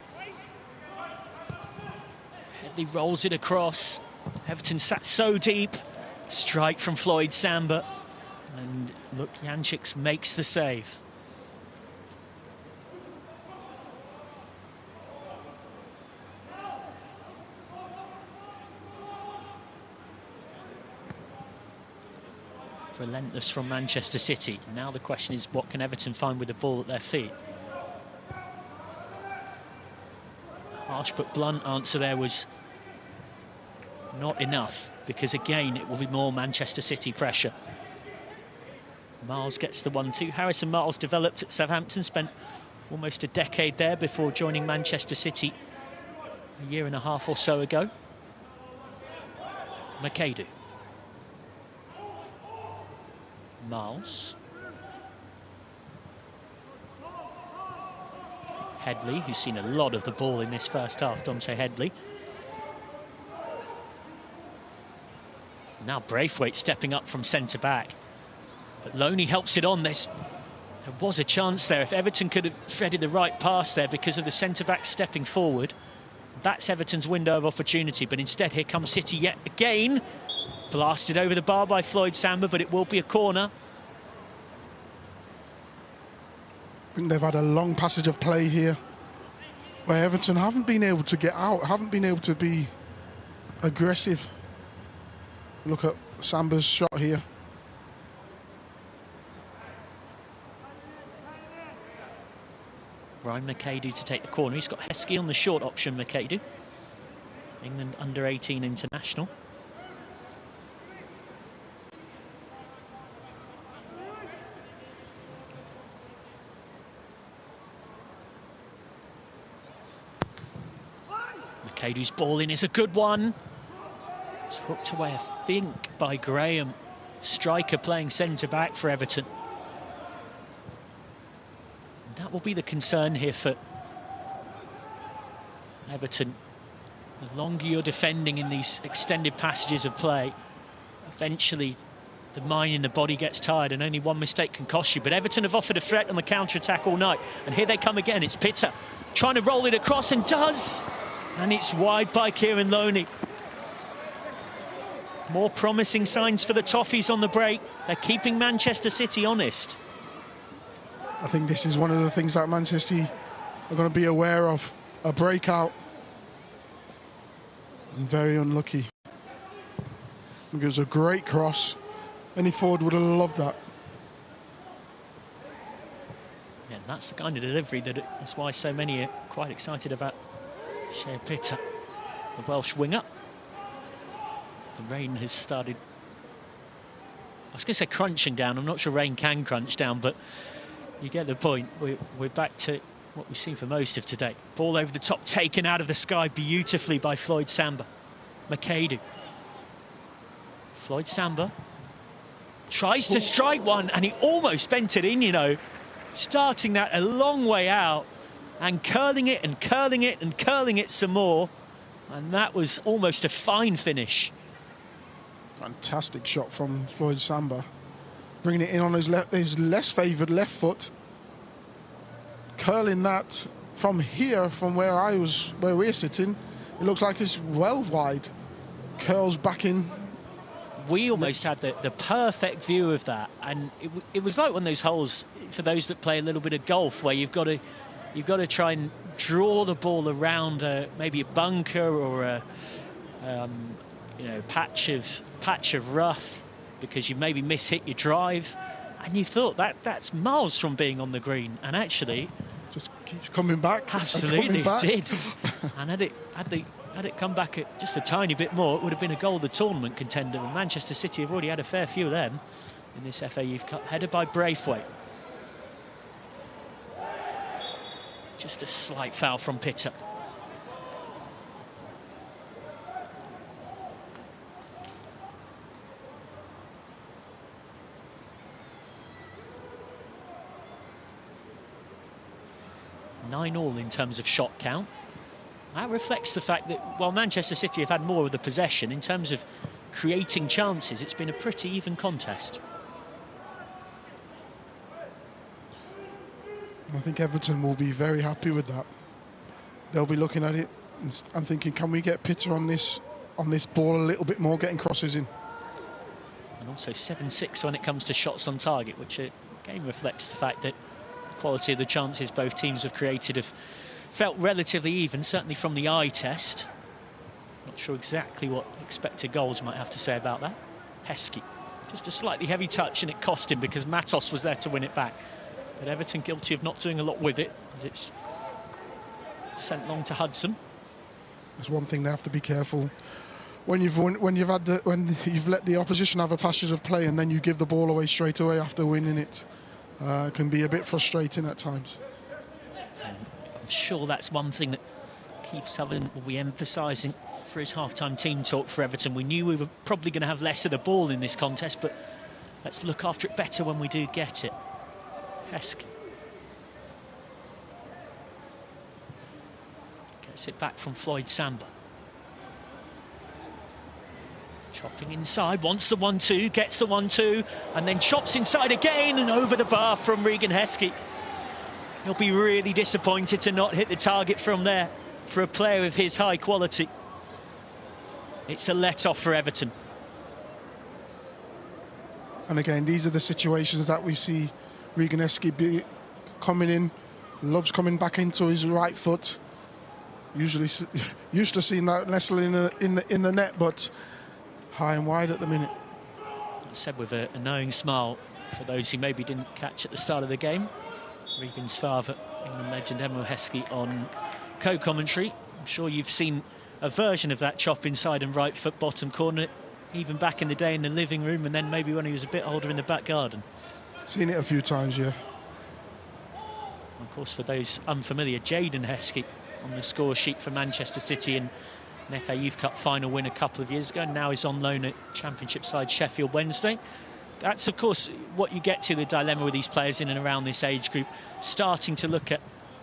Headley rolls it across. Everton sat so deep. Strike from Floyd Samba. And look, Jančić makes the save. Relentless from Manchester City. Now the question is, what can Everton find with the ball at their feet? Harsh but blunt answer there was not enough, because again it will be more Manchester City pressure. Miles gets the 1-2. Harrison Miles developed at Southampton, spent almost a decade there before joining Manchester City a year and a half or so ago. McAdoo. Miles. Headley, who's seen a lot of the ball in this first half, Dante Headley. Now Braithwaite stepping up from centre-back. But Loney helps it on. There was a chance there. If Everton could have threaded the right pass there because of the centre-back stepping forward, that's Everton's window of opportunity. But instead, here comes City yet again. Blasted over the bar by Floyd Samba, but it will be a corner. I think they've had a long passage of play here where Everton haven't been able to get out, haven't been able to be aggressive. Look at Samba's shot here. Ryan McAdoo to take the corner. He's got Heskey on the short option, McAdoo. England under-18 international. McAdoo's ball in is a good one. It's hooked away, I think, by Graham. Striker playing centre-back for Everton. And that will be the concern here for Everton. The longer you're defending in these extended passages of play, eventually the mind in the body gets tired, and only one mistake can cost you. But Everton have offered a threat on the counter-attack all night. And here they come again. It's Pitta trying to roll it across, and does. And it's wide by Kieran Loney. More promising signs for the Toffees on the break. They're keeping Manchester City honest. I think this is one of the things that Manchester City are going to be aware of. A breakout. And very unlucky. It was a great cross. Any forward would have loved that. Yeah, that's the kind of delivery that's why so many are quite excited about Joie Pitta, the Welsh winger. The rain has started, I was going to say crunching down. I'm not sure rain can crunch down, but you get the point. We're back to what we've seen for most of today. Ball over the top, taken out of the sky beautifully by Floyd Samba. McAdoo. Floyd Samba tries to strike one, and he almost bent it in, you know. Starting that a long way out and curling it and curling it and curling it some more. And that was almost a fine finish. Fantastic shot from Floyd Samba. Bringing it in on his less favoured left foot. Curling that from here, from where we're sitting. It looks like it's well wide. Curls back in. We almost had the perfect view of that, and it was like one of those holes for those that play a little bit of golf, where you've got to try and draw the ball around maybe a bunker or a patch of rough, because you maybe mishit your drive, and you thought that's miles from being on the green, and actually just keeps coming back. Absolutely, it did. And had it come back at just a tiny bit more, it would have been a goal of the tournament contender. And Manchester City have already had a fair few of them in this FA Youth Cup. Headed by Braithwaite. Just a slight foul from Pitta. Nine all in terms of shot count. That reflects the fact that while Manchester City have had more of the possession, in terms of creating chances, it's been a pretty even contest. I think Everton will be very happy with that. They'll be looking at it and thinking, can we get Pitta on this ball a little bit more, getting crosses in. And also 7-6 when it comes to shots on target, which again reflects the fact that the quality of the chances both teams have created have felt relatively even, certainly from the eye test. Not sure exactly what expected goals might have to say about that. Heskey, just a slightly heavy touch, and it cost him because Matos was there to win it back. But Everton guilty of not doing a lot with it, as it's sent long to Hudson. There's one thing they have to be careful. When you've let the opposition have a passage of play and then you give the ball away straight away after winning it, can be a bit frustrating at times. I'm sure that's one thing that Keith Sutherland will be emphasising for his half-time team talk for Everton. We knew we were probably going to have less of the ball in this contest, but let's look after it better when we do get it. Heskey gets it back from Floyd Samba. Chopping inside, wants the 1-2, gets the 1-2, and then chops inside again and over the bar from Regan Heskey. He'll be really disappointed to not hit the target from there for a player of his high quality. It's a let-off for Everton. And again, these are the situations that we see Regan Heskey coming in, loves coming back into his right foot. Usually used to seeing that nestle in the net, but high and wide at the minute. Said with a knowing smile for those who maybe didn't catch at the start of the game. Regan's father, England legend Emil Heskey, on co-commentary. I'm sure you've seen a version of that chop inside and right foot bottom corner, even back in the day in the living room, and then maybe when he was a bit older in the back garden. Seen it a few times, yeah. Of course, for those unfamiliar, Jayden Heskey on the score sheet for Manchester City in an FA Youth Cup final win a couple of years ago, and now he's on loan at Championship side Sheffield Wednesday. That's, of course, what you get to, the dilemma with these players in and around this age group, starting to look at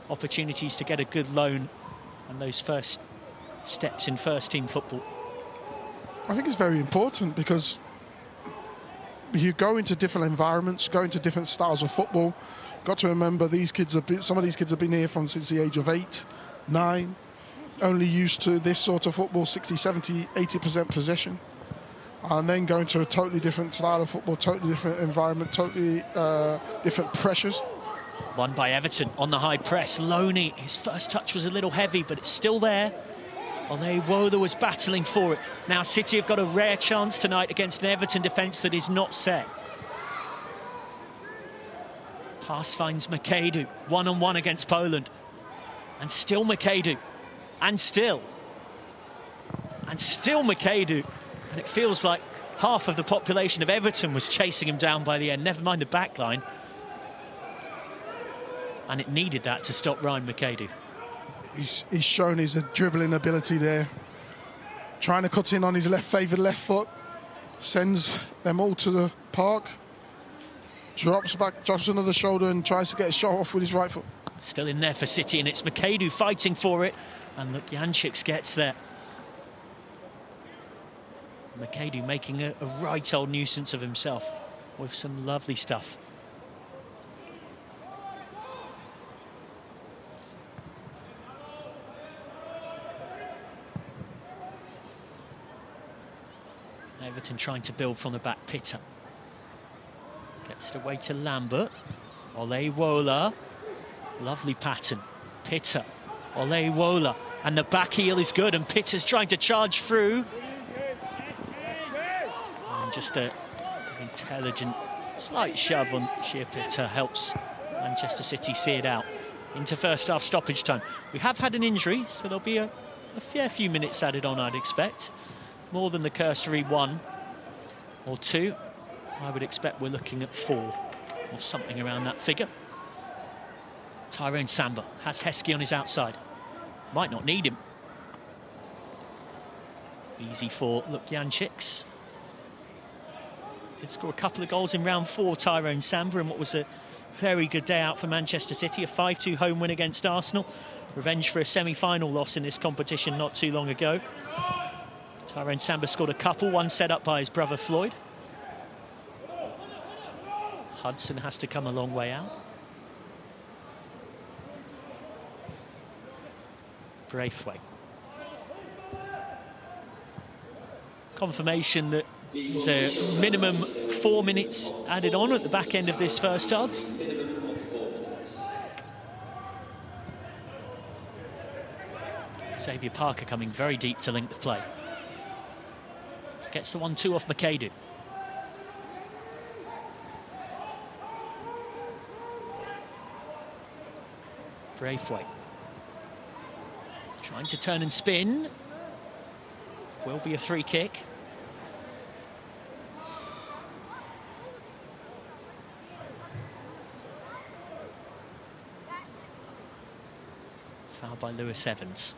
opportunities to get a good loan and those first steps in first-team football. I think it's very important because you go into different environments, go into different styles of football. Got to remember, some of these kids have been here since the age of 8, 9, only used to this sort of football, 60, 70, 80% possession. And then going to a totally different style of football, totally different environment, totally different pressures. Won by Everton on the high press. Loney, his first touch was a little heavy, but it's still there. Although Woda was battling for it. Now City have got a rare chance tonight against an Everton defence that is not set. Pass finds Makedu, one-on-one against Poland. And still Makedu. And still Makedu. And it feels like half of the population of Everton was chasing him down by the end, never mind the back line. And it needed that to stop Ryan Makedu. He's shown his dribbling ability there. Trying to cut in on his favoured left foot. Sends them all to the park. Drops back, drops another shoulder and tries to get a shot off with his right foot. Still in there for City, and it's Makedu fighting for it. And look, Jančić gets there. Makedu making a right old nuisance of himself with some lovely stuff. Everton trying to build from the back. Pitta gets it away to Lambert. Olewola, lovely pattern. Pitta, Olewola, and the back heel is good, and Pitta's trying to charge through. And just an intelligent slight shove on sheer Pitta helps Manchester City see it out into first half stoppage time. We have had an injury, so there'll be a fair few minutes added on, I'd expect. More than the cursory 1 or 2. I would expect we're looking at 4 or something around that figure. Tyrone Samba has Heskey on his outside. Might not need him. Easy for Jančić. Did score a couple of goals in round 4, Tyrone Samba, and what was a very good day out for Manchester City. A 5-2 home win against Arsenal. Revenge for a semi-final loss in this competition not too long ago. Tyrone Samba scored a couple, one set up by his brother Floyd. Hudson has to come a long way out. Braithwaite. Confirmation that there's a minimum 4 minutes added on at the back end of this first half. Xavier Parker coming very deep to link the play. Gets the 1-2 off McAdoo. Braithwaite. Trying to turn and spin. Will be a free kick. Foul by Lewis Evans.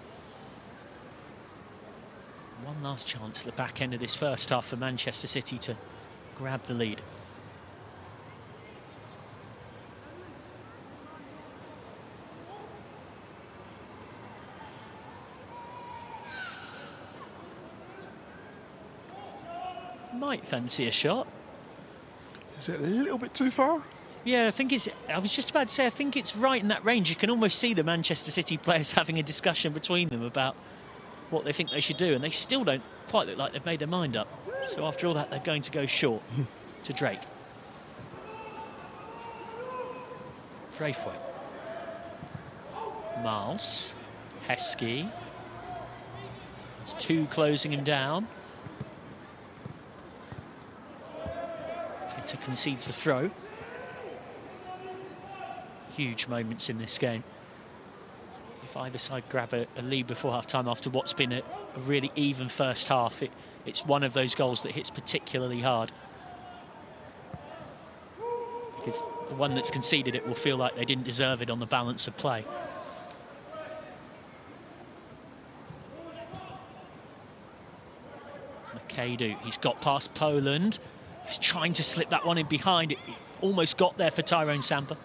One last chance at the back end of this first half for Manchester City to grab the lead. Might fancy a shot. Is it a little bit too far? Yeah, I was just about to say, I think it's right in that range. You can almost see the Manchester City players having a discussion between them about what they think they should do, and they still don't quite look like they've made their mind up. So after all that, they're going to go short to Drake. Braithwaite. Miles. Heskey. There's two closing him down. Peter concedes the throw. Huge moments in this game. If either side grab a lead before half-time after what's been a really even first half, it's one of those goals that hits particularly hard. Because the one that's conceded it will feel like they didn't deserve it on the balance of play. McAdoo, he's got past Poland. He's trying to slip that one in behind. It almost got there for Tyrone Samba.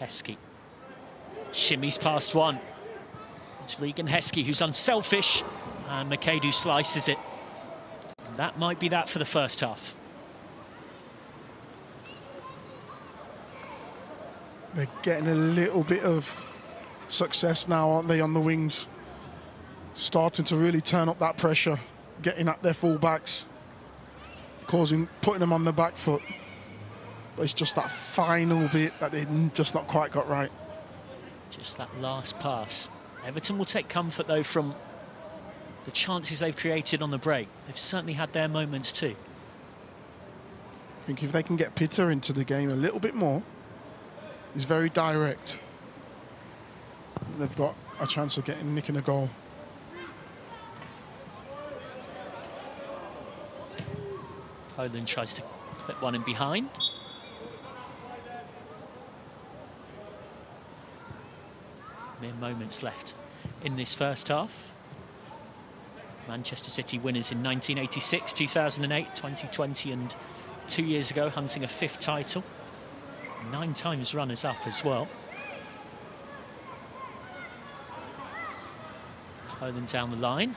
Heskey shimmies past one. It's Regan Heskey who's unselfish, and McAdoo slices it. And that might be that for the first half. They're getting a little bit of success now, aren't they, on the wings? Starting to really turn up that pressure, getting at their full-backs, putting them on the back foot. But it's just that final bit that they've just not quite got right. Just that last pass. Everton will take comfort, though, from the chances they've created on the break. They've certainly had their moments too. I think if they can get Peter into the game a little bit more, he's very direct. They've got a chance of nicking a goal. Poland tries to put one in behind. Mere moments left in this first half. Manchester City winners in 1986, 2008, 2020 and 2 years ago, hunting a 5th title. 9 times runners-up as well. Poland down the line,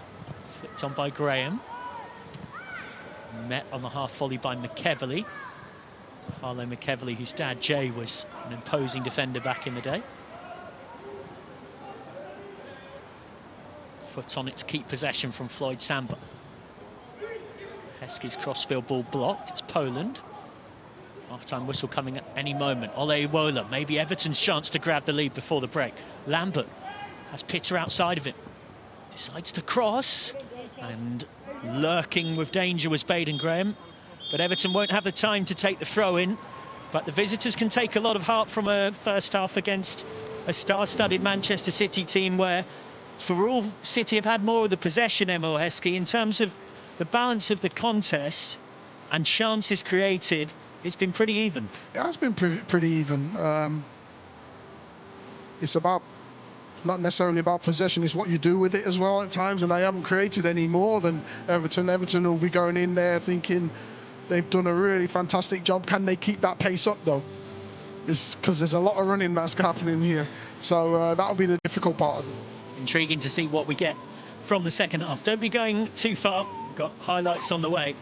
flicked on by Graham. Met on the half volley by McEvely. Harlow McEvely, whose dad Jay was an imposing defender back in the day. Foot on it to keep possession from Floyd Samba. Heskey's crossfield ball blocked. It's Poland. Half-time whistle coming at any moment. Ole Wola, maybe Everton's chance to grab the lead before the break. Lambert has Pitter outside of it. Decides to cross, and lurking with danger was Baden Graham. But Everton won't have the time to take the throw in. But the visitors can take a lot of heart from a first half against a star-studded Manchester City team where, for all, City have had more of the possession, Emil Heskey. In terms of the balance of the contest and chances created, it's been pretty even. It has been pretty even. It's about, not necessarily about possession, it's what you do with it as well at times, and they haven't created any more than Everton. Everton will be going in there thinking they've done a really fantastic job. Can they keep that pace up though? It's because there's a lot of running that's happening here. So that'll be the difficult part of it. intriguing to see what we get from the second half. Don't be going too far. We've got highlights on the way.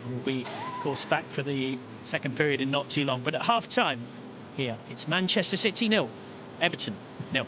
We'll be, of course, back for the second period in not too long. But at half-time here, it's Manchester City 0, Everton 0.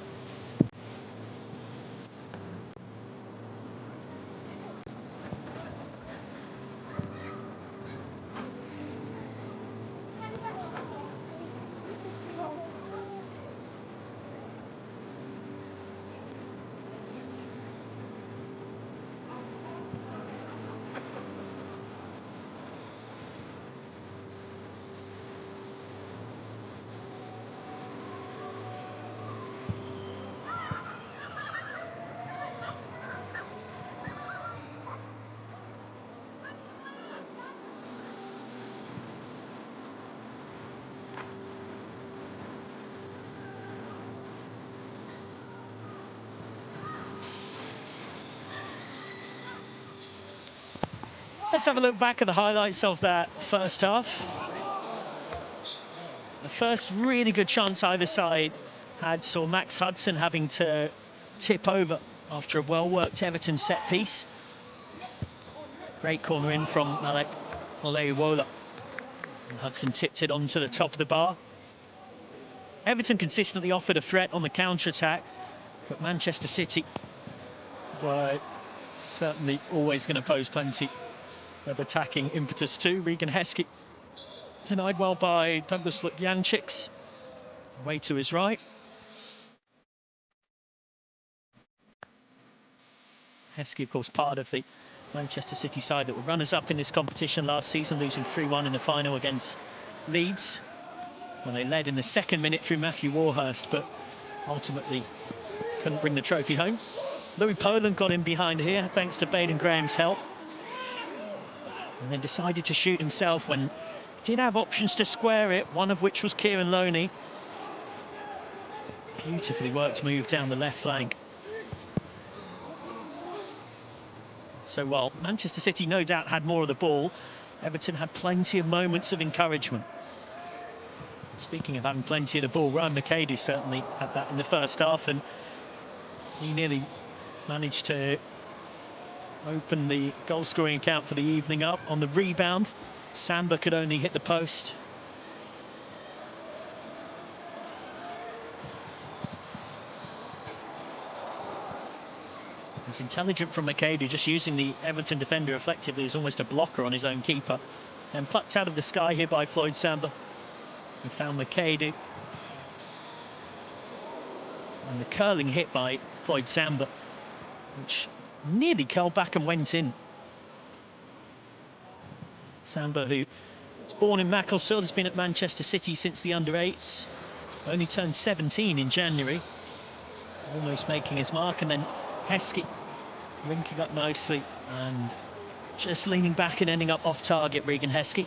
Let's have a look back at the highlights of that first half. The first really good chance either side had saw Max Hudson having to tip over after a well-worked Everton set piece. Great corner in from Malek Olewola. And Hudson tipped it onto the top of the bar. Everton consistently offered a threat on the counter-attack, but Manchester City were certainly always going to pose plenty of attacking impetus too. Regan Heskey denied well by Douglas Lukjančiks. Way to his right. Heskey, of course, part of the Manchester City side that were runners-up in this competition last season, losing 3-1 in the final against Leeds, when they led in the second minute through Matthew Warhurst, but ultimately couldn't bring the trophy home. Louis Poland got in behind here, thanks to Baden Graham's help, and then decided to shoot himself when he did have options to square it, one of which was Kieran Loney. Beautifully worked move down the left flank. So while Manchester City no doubt had more of the ball, Everton had plenty of moments of encouragement. Speaking of having plenty of the ball, Ryan McKay certainly had that in the first half, and he nearly managed to open the goal-scoring account for the evening up. On the rebound, Samba could only hit the post. It's intelligent from McKay, just using the Everton defender effectively as almost a blocker on his own keeper. And plucked out of the sky here by Floyd Samba, who found McKay. And the curling hit by Floyd Samba, which nearly curled back and went in. Samba, who was born in Macclesfield, has been at Manchester City since the under-8s. Only turned 17 in January. Almost making his mark, and then Heskey linking up nicely and just leaning back and ending up off target, Regan Heskey.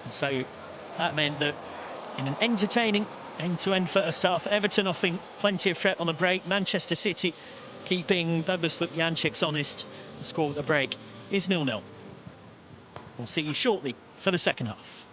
And so that meant that in an entertaining end-to-end first half, Everton offering plenty of threat on the break, Manchester City keeping Douglas Lukjančiks honest. The score at the break is 0-0. We'll see you shortly for the second half.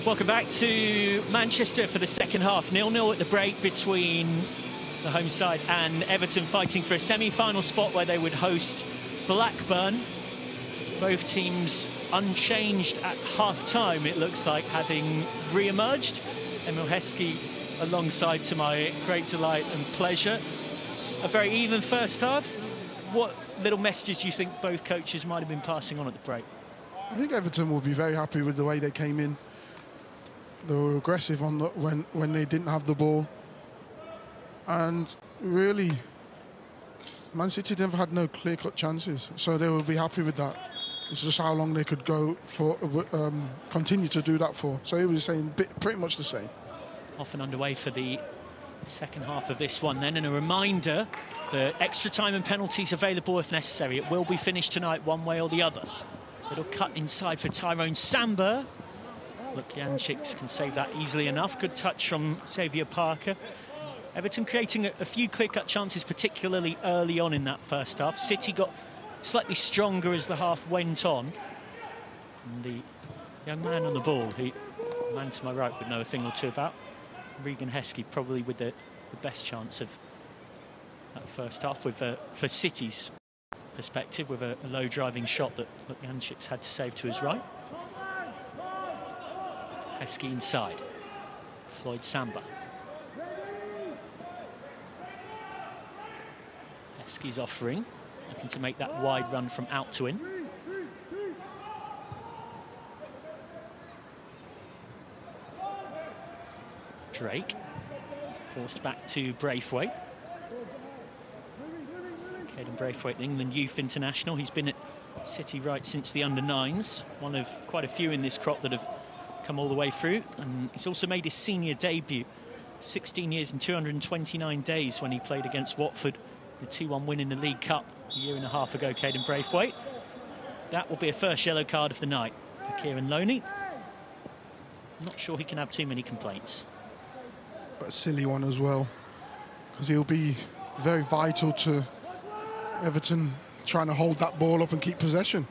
Welcome back to Manchester for the second half. 0-0 at the break between the home side and Everton, fighting for a semi-final spot where they would host Blackburn. Both teams unchanged at half-time, it looks like, having re-emerged. Emil Heskey alongside, to my great delight and pleasure. A very even first half. What little messages do you think both coaches might have been passing on at the break? I think Everton will be very happy with the way they came in. They were aggressive on when they didn't have the ball. And really, Man City never had no clear-cut chances, so they will be happy with that. It's just how long they could go for, continue to do that for. So he was saying pretty much the same. Off and underway for the second half of this one then, and a reminder that extra time and penalties available if necessary. It will be finished tonight one way or the other. Little cut inside for Tyrone Samba. Look, Jančić can save that easily enough. Good touch from Xavier Parker. Everton creating a few clear-cut chances, particularly early on in that first half. City got slightly stronger as the half went on. And the young man on the ball, the man to my right would know a thing or two about, Regan Heskey, probably with the best chance of that first half, with for City's perspective, with a low driving shot that Jančić had to save to his right. Heskey inside. Floyd Samba. Heskey's offering, looking to make that wide run from out to in. Drake, forced back to Braithwaite. Caden Braithwaite, England youth international. He's been at City right since the under-9s. One of quite a few in this crop that have come all the way through. And he's also made his senior debut. 16 years and 229 days when he played against Watford. The 2-1 win in the League Cup a year and a half ago, Caden Braithwaite. That will be a first yellow card of the night for Kieran Loney. I'm not sure he can have too many complaints. But a silly one as well, because he'll be very vital to Everton trying to hold that ball up and keep possession.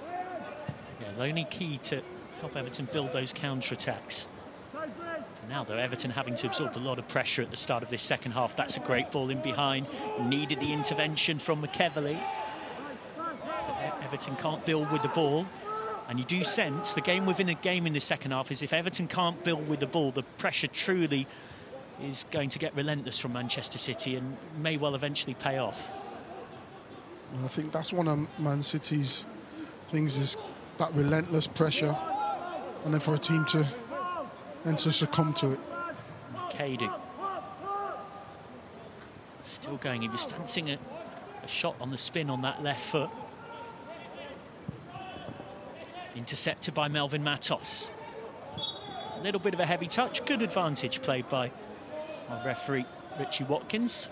Yeah, Loney key to help Everton build those counter-attacks. Now, though, Everton having to absorb a lot of pressure at the start of this second half. That's a great ball in behind. Needed the intervention from McEverley. Everton can't build with the ball. And you do sense the game within a game in the second half is if Everton can't build with the ball, the pressure truly is going to get relentless from Manchester City and may well eventually pay off. And I think that's one of Man City's things, is that relentless pressure, and then for a team to succumb to it. Cadu. Still going. He was fancying a shot on the spin on that left foot. Intercepted by Melvin Matos. A little bit of a heavy touch. Good advantage played by our referee, Richie Watkins.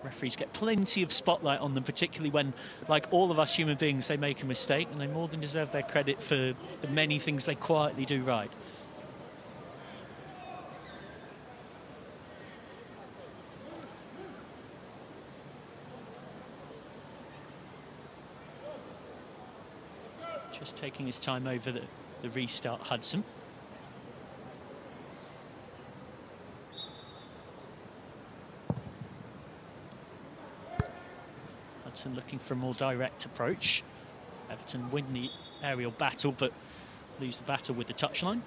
Referees get plenty of spotlight on them, particularly when, like all of us human beings, they make a mistake, and they more than deserve their credit for the many things they quietly do right. Just taking his time over the restart, Hudson. Hudson looking for a more direct approach. Everton win the aerial battle, but lose the battle with the touchline.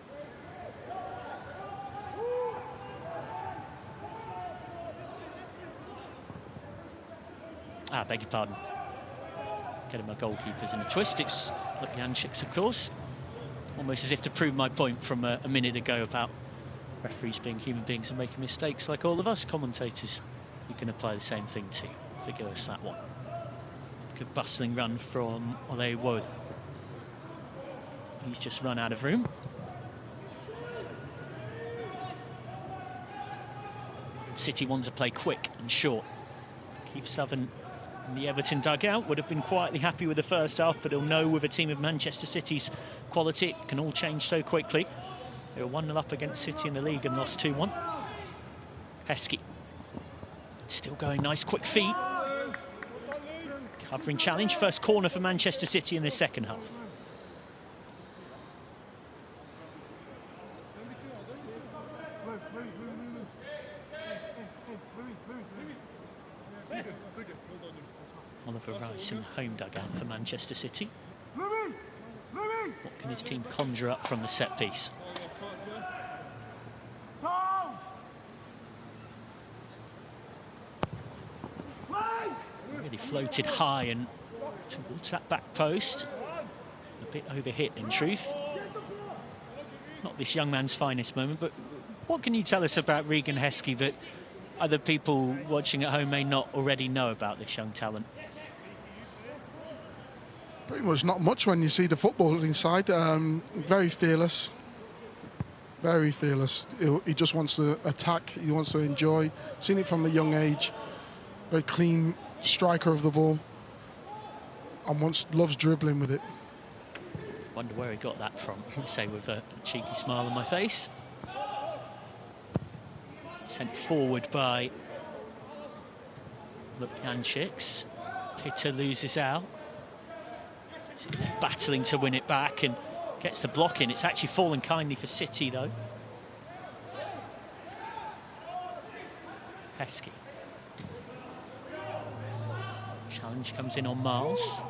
Beg your pardon. Getting my goalkeepers in a twist. It's Jančić, of course. Almost as if to prove my point from a minute ago about referees being human beings and making mistakes like all of us. Commentators, you can apply the same thing too. Forgive us that one. Good bustling run from Ole Wood. He's just run out of room. City want to play quick and short. Keith Southern in the Everton dugout would have been quietly happy with the first half, but he'll know with a team of Manchester City's quality, it can all change so quickly. They were 1-0 up against City in the league and lost 2-1. Heskey. Still going, nice quick feet. Covering challenge, first corner for Manchester City in the second half. Oliver Rice in the home dugout for Manchester City. What can his team conjure up from the set piece? Really floated high and towards that back post. A bit overhit in truth. Not this young man's finest moment, but what can you tell us about Regan Heskey that other people watching at home may not already know about this young talent? Pretty much not much when you see the footballing side. Very fearless. Very fearless. He just wants to attack. He wants to enjoy. Seen it from a young age. Very clean striker of the ball. And loves dribbling with it. Wonder where he got that from, I say with a cheeky smile on my face. Sent forward by Lukjančiks. Pitter loses out. They're battling to win it back and gets the block in. It's actually fallen kindly for City though. Heskey. Challenge comes in on Miles.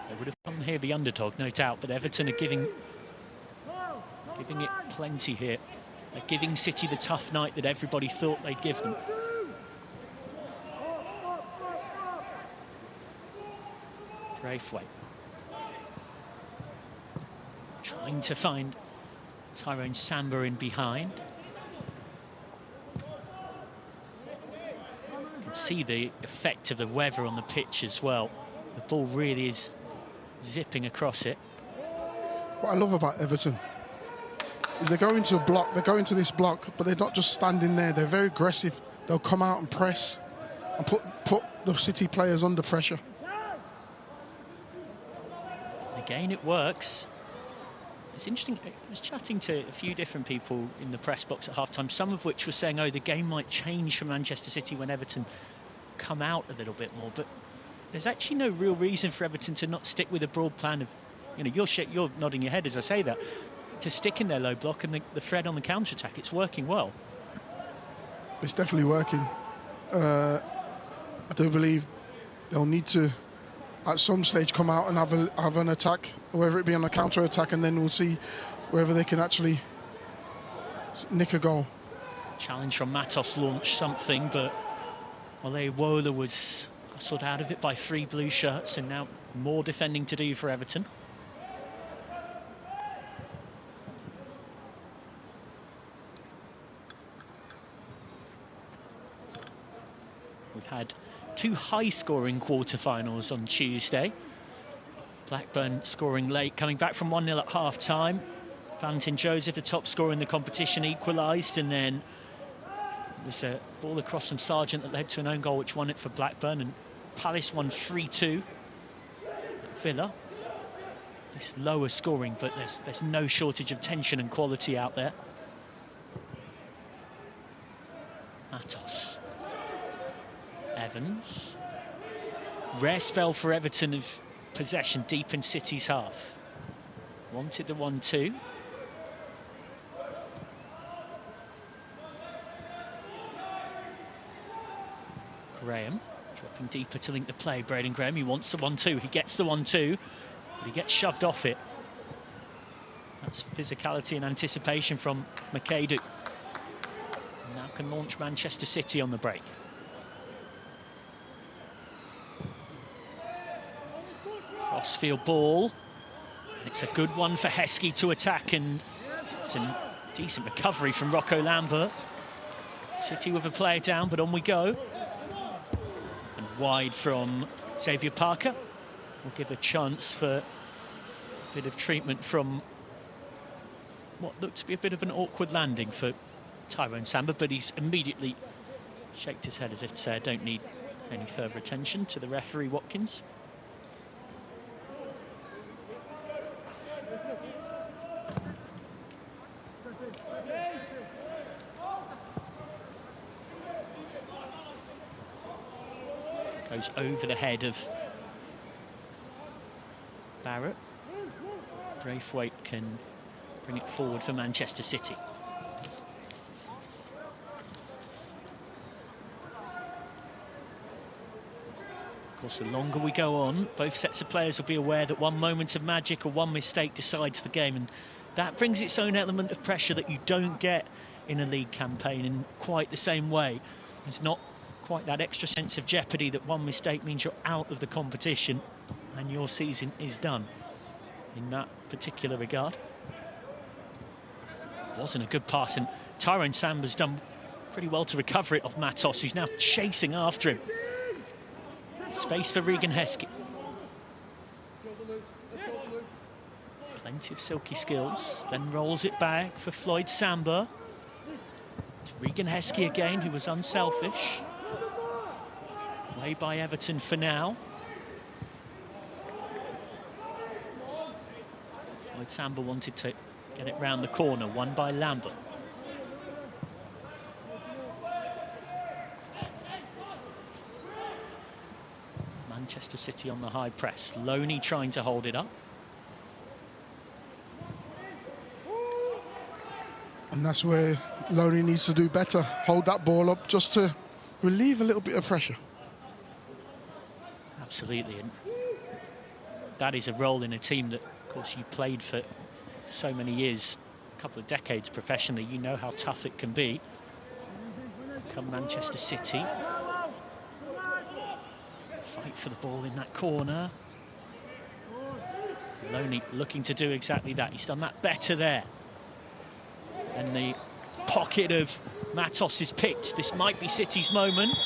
They would have come here the underdog, no doubt, but Everton are giving it plenty here. They're giving City the tough night that everybody thought they'd give them. Braithwaite. Trying to find Tyrone Samba in behind. You can see the effect of the weather on the pitch as well. The ball really is zipping across it. What I love about Everton is they go into a block, they go into this block, but they're not just standing there, they're very aggressive. They'll come out and press and put the City players under pressure. Again, it works. It's interesting, I was chatting to a few different people in the press box at half-time, some of which were saying, oh, the game might change for Manchester City when Everton come out a little bit more, but there's actually no real reason for Everton to not stick with a broad plan of, you know, you're nodding your head as I say that, to stick in their low block and the thread on the counter-attack. It's working well. It's definitely working. I do believe they'll need to, at some stage, come out and have an attack, whether it be on a counter-attack, and then we'll see whether they can actually nick a goal. Challenge from Matos launched something, but Olewola was hustled out of it by 3 blue shirts, and now more defending to do for Everton. We've had 2 high-scoring quarter-finals on Tuesday. Blackburn scoring late, coming back from 1-0 at half-time. Valentin Joseph, the top scorer in the competition, equalised, and then it was a ball across from Sargent that led to an own goal, which won it for Blackburn, and Palace won 3-2 at Villa. This lower scoring, but there's no shortage of tension and quality out there. Matos. Evans. Rare spell for Everton of possession deep in City's half. Wanted the 1-2. Graham dropping deeper to link the play. Braden Graham, he wants the 1-2. He gets the 1-2, but he gets shoved off it. That's physicality and anticipation from McAdoo. Now can launch Manchester City on the break. Crossfield ball. It's a good one for Heskey to attack, and it's a decent recovery from Rocco Lambert. City with a player down, but on we go. And wide from Xavier Parker. We'll give a chance for a bit of treatment from what looked to be a bit of an awkward landing for Tyrone Samba, but he's immediately shaked his head as if to say, I don't need any further attention, to the referee Watkins. Goes over the head of Barrett. Braithwaite can bring it forward for Manchester City. Of course, the longer we go on, both sets of players will be aware that one moment of magic or one mistake decides the game, and that brings its own element of pressure that you don't get in a league campaign in quite the same way. There's not quite that extra sense of jeopardy that one mistake means you're out of the competition and your season is done in that particular regard. Wasn't a good pass, and Tyrone Samba's done pretty well to recover it off Matos, who's now chasing after him. Space for Regan Heskey. Plenty of silky skills. Then rolls it back for Floyd Samba. It's Regan Heskey again, who was unselfish. Play by Everton for now. Floyd Samba wanted to get it round the corner, won by Lambert. Manchester City on the high press. Loney trying to hold it up. And that's where Loney needs to do better. Hold that ball up just to relieve a little bit of pressure. Absolutely. And that is a role in a team that, of course, you played for so many years, a couple of decades professionally. You know how tough it can be. Come Manchester City. Fight for the ball in that corner. Loney looking to do exactly that. He's done that better there. And the pocket of Matos is picked. This might be City's moment.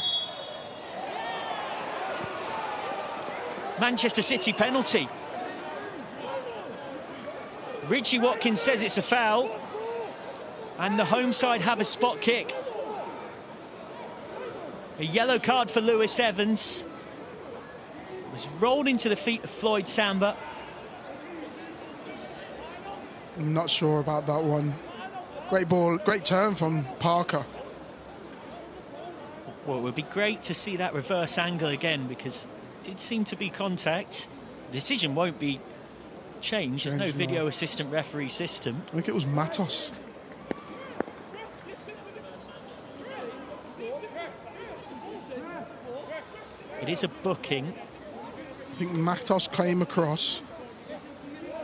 Manchester City penalty. Richie Watkins says it's a foul. And the home side have a spot kick. A yellow card for Lewis Evans. Was rolled into the feet of Floyd Samba. I'm not sure about that one. Great ball, great turn from Parker. Well, it would be great to see that reverse angle again, because it did seem to be contact. The decision won't be changed. There's no video assistant referee system. I think it was Matos. It is a booking. I think Matos came across,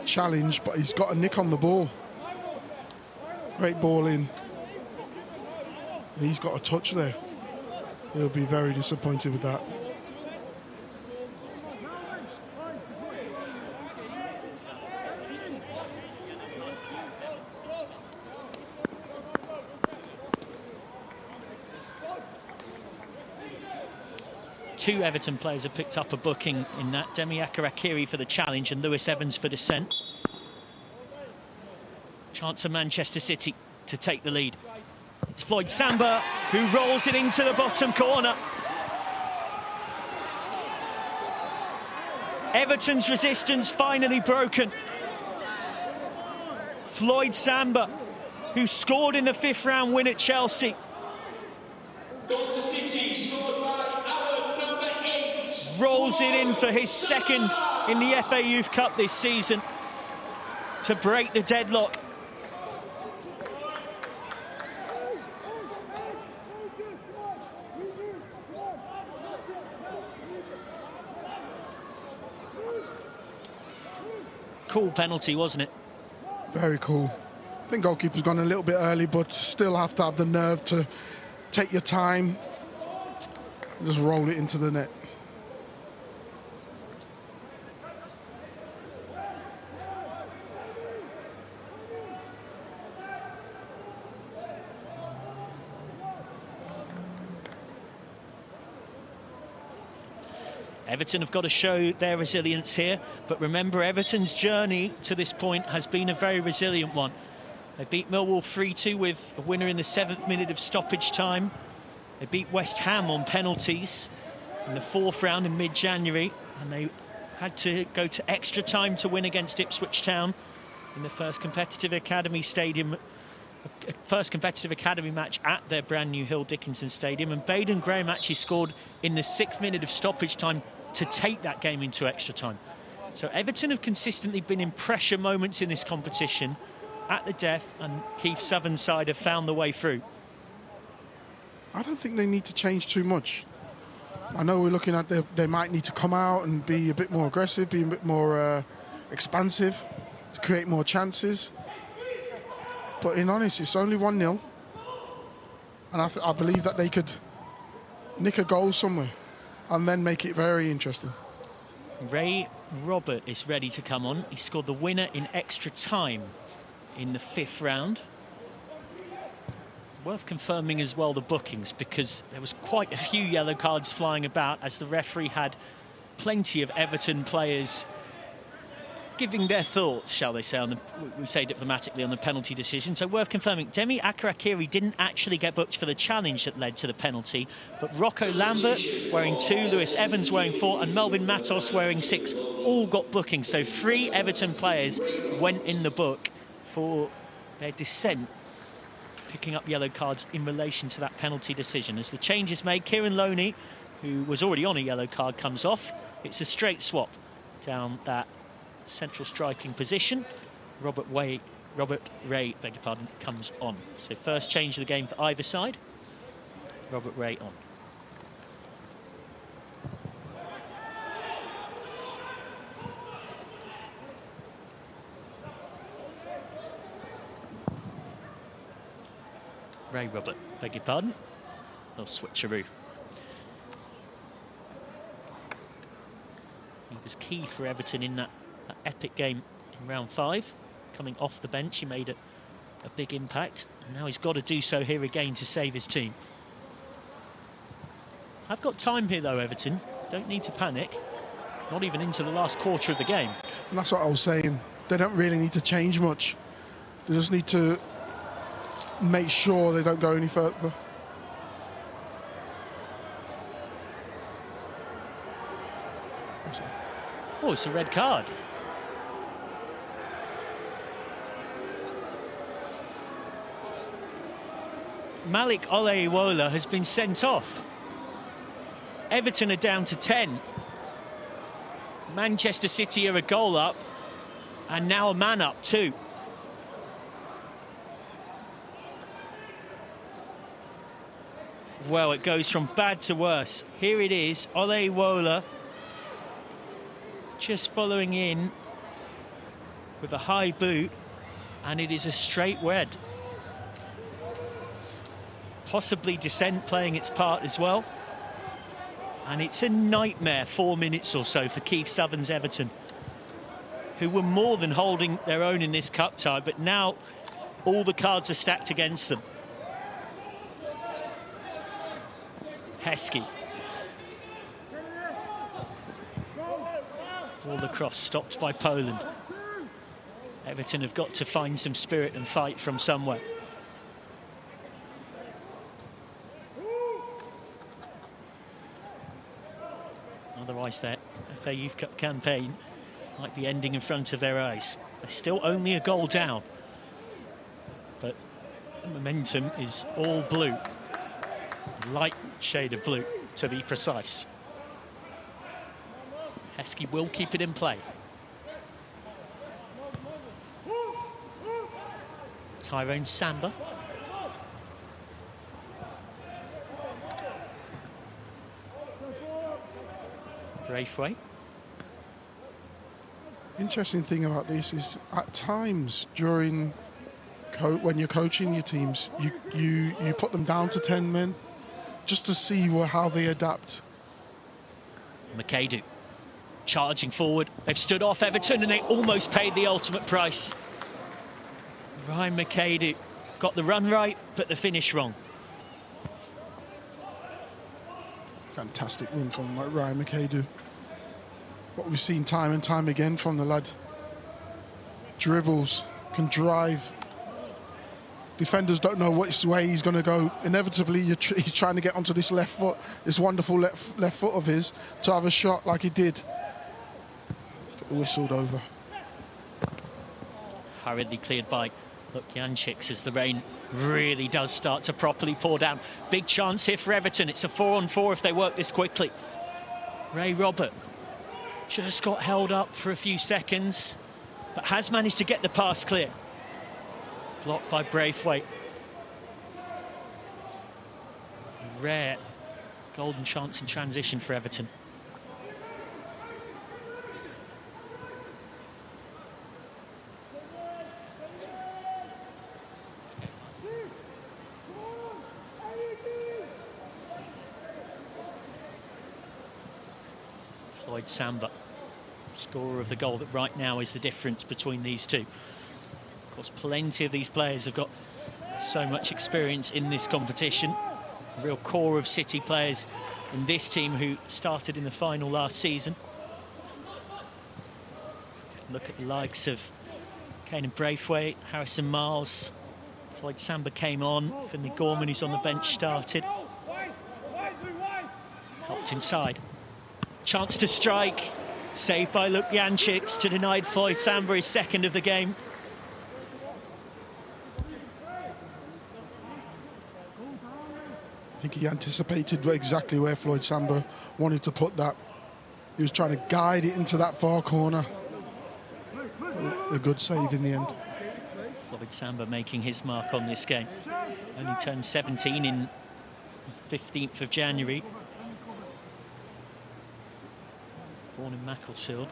challenged, but he's got a nick on the ball. Great ball in. And he's got a touch there. He'll be very disappointed with that. Two Everton players have picked up a booking in that. Demi Akarakiri for the challenge and Lewis Evans for dissent. Chance of Manchester City to take the lead. It's Floyd Samba who rolls it into the bottom corner. Everton's resistance finally broken. Floyd Samba, who scored in the fifth round win at Chelsea. Golden City scored by our number 8. Rolls it in for his second in the FA Youth Cup this season to break the deadlock. Cool penalty, wasn't it? Very cool. I think goalkeeper's gone a little bit early, but still have to have the nerve to take your time and just roll it into the net. Everton have got to show their resilience here, but remember, Everton's journey to this point has been a very resilient one. They beat Millwall 3-2 with a winner in the 7th minute of stoppage time. They beat West Ham on penalties in the 4th round in mid-January, and they had to go to extra time to win against Ipswich Town in the first competitive academy match at their brand new Hill Dickinson Stadium. And Baden Graham actually scored in the 6th minute of stoppage time to take that game into extra time. So Everton have consistently been in pressure moments in this competition, at the death, and Keith Southern's side have found the way through. I don't think they need to change too much. I know we're looking at they might need to come out and be a bit more aggressive, be a bit more expansive, to create more chances. But in honest, it's only 1-0. And I believe that they could nick a goal somewhere and then make it very interesting. Ray Robert is ready to come on. He scored the winner in extra time in the 5th round. Worth confirming as well the bookings, because there was quite a few yellow cards flying about as the referee had plenty of Everton players giving their thoughts, shall they say, on the, we say diplomatically, on the penalty decision. So worth confirming, Demi Akarakiri didn't actually get booked for the challenge that led to the penalty, but Rocco Lambert wearing 2, Lewis Evans wearing 4, and Melvin Matos wearing 6 all got bookings. So 3 Everton players went in the book for their dissent, picking up yellow cards in relation to that penalty decision. As the change is made, Kieran Loney, who was already on a yellow card, comes off. It's a straight swap down that central striking position. Robert Ray, beg your pardon, comes on. So first change of the game for either side. Robert Ray on. Ray Robert, beg your pardon. No switcheroo. He was key for Everton in that epic game in round 5. Coming off the bench, he made a big impact. And now he's got to do so here again to save his team. I've got time here though, Everton. Don't need to panic. Not even into the last quarter of the game. And that's what I was saying. They don't really need to change much. They just need to make sure they don't go any further. Oh, it's a red card. Malik Oleiwola has been sent off. Everton are down to 10. Manchester City are a goal up, and now a man up too. Well, it goes from bad to worse. Here it is, Oleiwola just following in with a high boot, and it is a straight red. Possibly dissent playing its part as well. And it's a nightmare 4 minutes or so for Keith Southern's Everton, who were more than holding their own in this cup tie, but now all the cards are stacked against them. Heskey. Ball across, stopped by Poland. Everton have got to find some spirit and fight from somewhere. Otherwise their FA Youth Cup campaign might be ending in front of their eyes. They're still only a goal down, but the momentum is all blue. Light shade of blue, to be precise. Heskey will keep it in play. Tyrone Samba. Braithwaite. Interesting thing about this is at times during when you're coaching your teams, you put them down to 10 men just to see how they adapt. McAdoo charging forward. They've stood off Everton and they almost paid the ultimate price. Ryan McAdoo got the run right, but the finish wrong. Fantastic win from Ryan McAdoo. What we've seen time and time again from the lad. Dribbles, can drive. Defenders don't know which way he's going to go. Inevitably, he's trying to get onto this left foot, this wonderful left foot of his, to have a shot like he did. Whistled over. Hurriedly cleared by Lukjančiks as the rain really does start to properly pour down. Big chance here for Everton. It's a 4-on-4 if they work this quickly. Ray Robert just got held up for a few seconds, but has managed to get the pass clear. Blocked by Braithwaite. Rare golden chance in transition for Everton. Floyd Samba, scorer of the goal that right now is the difference between these two. Of course, plenty of these players have got so much experience in this competition. A real core of City players in this team who started in the final last season. Look at the likes of Kane Braithwaite, Harrison Miles. Floyd Samba came on. Finley Gorman, who's on the bench, started. Helped inside. Chance to strike. Saved by Luke Jančić to deny Floyd Samba his second of the game. I think he anticipated exactly where Floyd Samba wanted to put that. He was trying to guide it into that far corner. A good save in the end. Floyd Samba making his mark on this game. Only turned 17 in the 15th of January. Born in Macclesfield.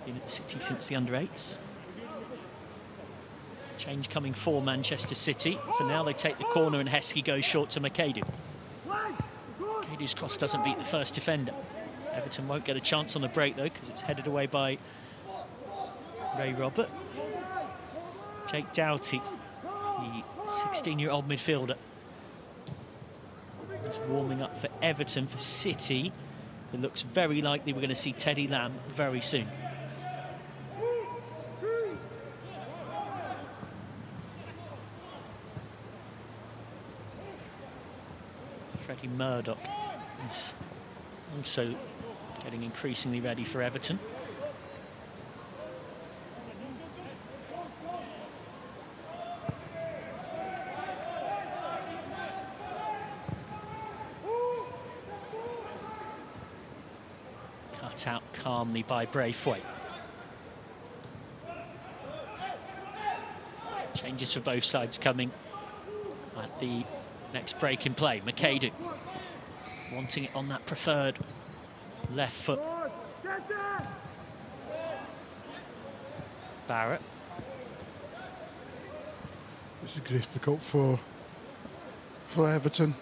Been at City since the under-8s. Change coming for Manchester City. For now, they take the corner and Heskey goes short to McAdoo. McAdoo's cross doesn't beat the first defender. Everton won't get a chance on the break, though, because it's headed away by Ray Robert. Jake Doughty, the 16-year-old midfielder, is warming up for Everton. For City, it looks very likely we're going to see Teddy Lamb very soon. Freddie Murdoch is also getting increasingly ready for Everton. Cut out calmly by Braithwaite. Changes for both sides coming at the next break in play. McAdoo wanting it on that preferred left foot. Barrett. This is difficult for Everton.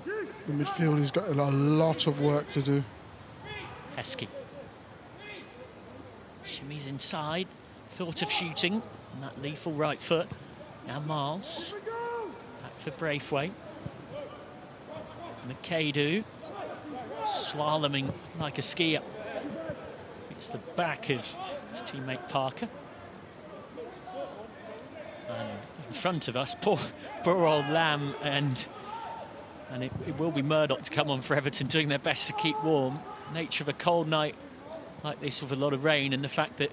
The midfield has got a lot of work to do. Heskey. Shimmies inside. Thought of shooting on that lethal right foot. Now Miles. Back for Braithwaite. McAdoo. Slaloming like a skier. It's the back of his teammate Parker. And in front of us, poor old Lamb, and it will be Murdoch to come on for Everton, doing their best to keep warm. Nature of a cold night like this with a lot of rain, and the fact that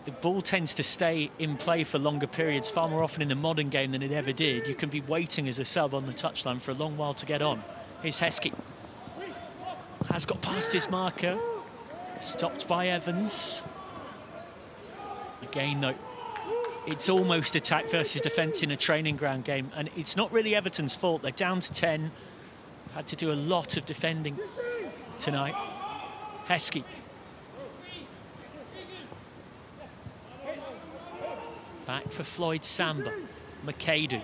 the ball tends to stay in play for longer periods far more often in the modern game than it ever did. You can be waiting as a sub on the touchline for a long while to get on. Here's Heskey. Has got past his marker. Stopped by Evans. Again, though, it's almost attack versus defence in a training ground game, and it's not really Everton's fault. They're down to 10. Had to do a lot of defending tonight. Heskey. Back for Floyd Samba. McAdoo.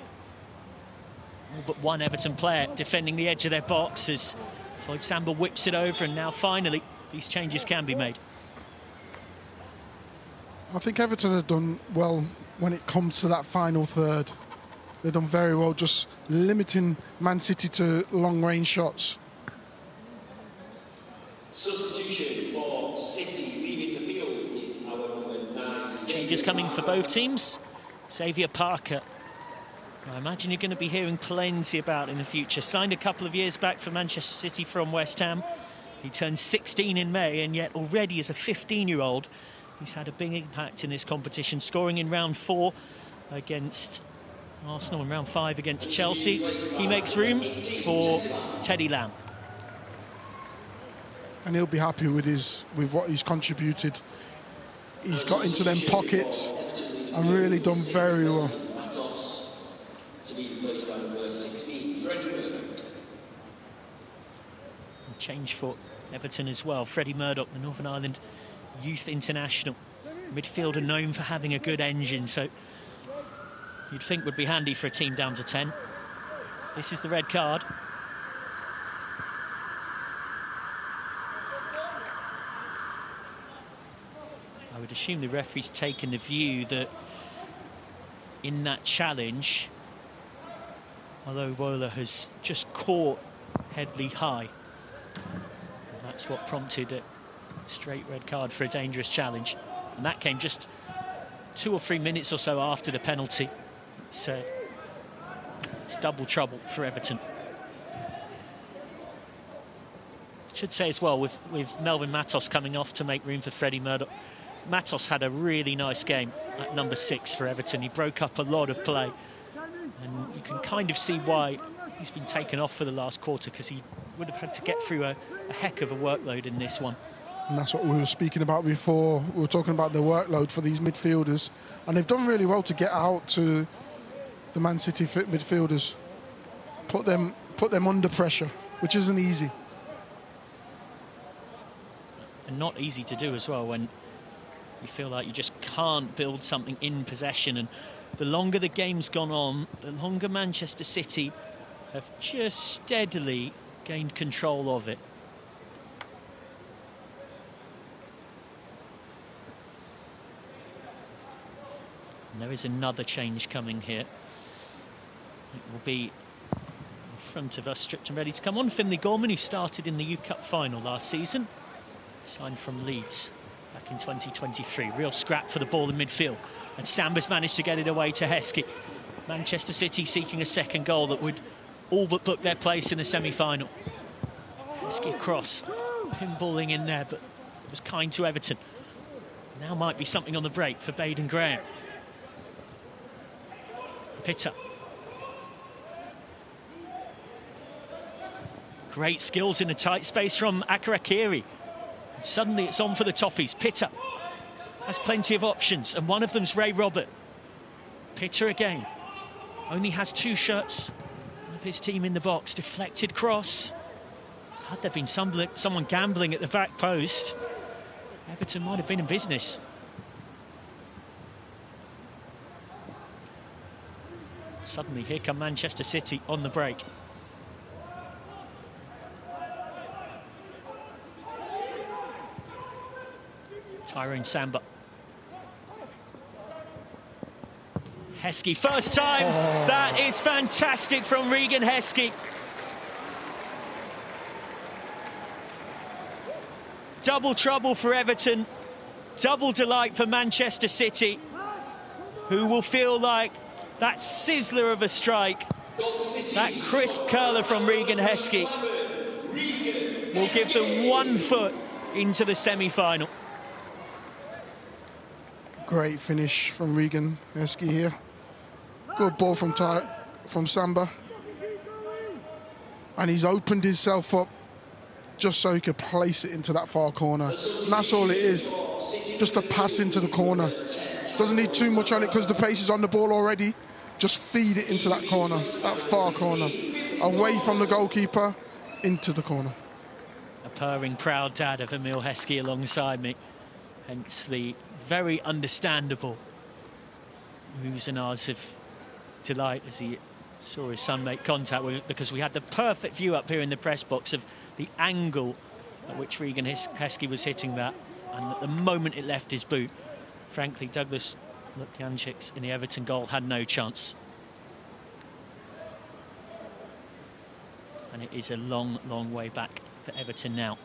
All but one Everton player defending the edge of their box as Floyd Samba whips it over, and now finally these changes can be made. I think Everton have done well when it comes to that final third. They've done very well just limiting Man City to long-range shots. Substitution for City leaving the field is our number 9. Changes coming for both teams. Xavier Parker, I imagine you're going to be hearing plenty about in the future. Signed a couple of years back for Manchester City from West Ham. He turned 16 in May, and yet already as a 15-year-old, he's had a big impact in this competition, scoring in round 4 against Arsenal and round 5 against Chelsea. He makes room for Teddy Lamb. And he'll be happy with what he's contributed. He's got into them pockets and really done very well. Matos to be replaced by number 16, Freddie Murdoch. Change for Everton as well. Freddie Murdoch, the Northern Ireland youth international. Midfielder known for having a good engine, so you'd think would be handy for a team down to 10. This is the red card. I would assume the referee's taken the view that in that challenge, although Wohler has just caught Headley high, and that's what prompted a straight red card for a dangerous challenge. And that came just 2 or 3 minutes or so after the penalty. So it's double trouble for Everton. Should say as well, with Melvin Matos coming off to make room for Freddie Murdoch. Matos had a really nice game at number 6 for Everton. He broke up a lot of play. And you can kind of see why he's been taken off for the last quarter, because he would have had to get through a heck of a workload in this one. And that's what we were speaking about before. We were talking about the workload for these midfielders. And they've done really well to get out to the Man City midfielders. Put them under pressure, which isn't easy. And not easy to do as well when you feel like you just can't build something in possession. And the longer the game's gone on, the longer Manchester City have just steadily gained control of it. And there is another change coming here. It will be in front of us, stripped and ready to come on. Finlay Gorman, who started in the Youth Cup final last season, signed from Leeds back in 2023. Real scrap for the ball in midfield. And Samba's managed to get it away to Heskey. Manchester City seeking a second goal that would all but book their place in the semi-final. Heskey across, pinballing in there, but it was kind to Everton. Now might be something on the break for Baden Graham. Pitta. Great skills in a tight space from Akarakiri. And suddenly it's on for the Toffees. Pitta has plenty of options, and one of them's Ray Robert. Pitta again. Only has 2 shots of his team in the box. Deflected cross. Had there been someone gambling at the back post, Everton might have been in business. Suddenly, here come Manchester City on the break. Tyrone Samba. Heskey, first time. Oh. That is fantastic from Regan Heskey. Double trouble for Everton. Double delight for Manchester City, who will feel like that sizzler of a strike, that crisp curler from Regan Heskey, will give them 1 foot into the semi-final. Great finish from Regan Heskey here. Good ball from Samba. And he's opened himself up just so he could place it into that far corner. And that's all it is, just a pass into the corner. Doesn't need too much on it because the pace is on the ball already. Just feed it into that corner, that far corner. Away from the goalkeeper, into the corner. A purring, proud dad of Emile Heskey alongside me. Hence the very understandable oohs and ahs of delight as he saw his son make contact with it, because we had the perfect view up here in the press box of the angle at which Regan Heskey was hitting that, and at the moment it left his boot, frankly, Douglas Lukjančić in the Everton goal had no chance. And it is a long, long way back for Everton now.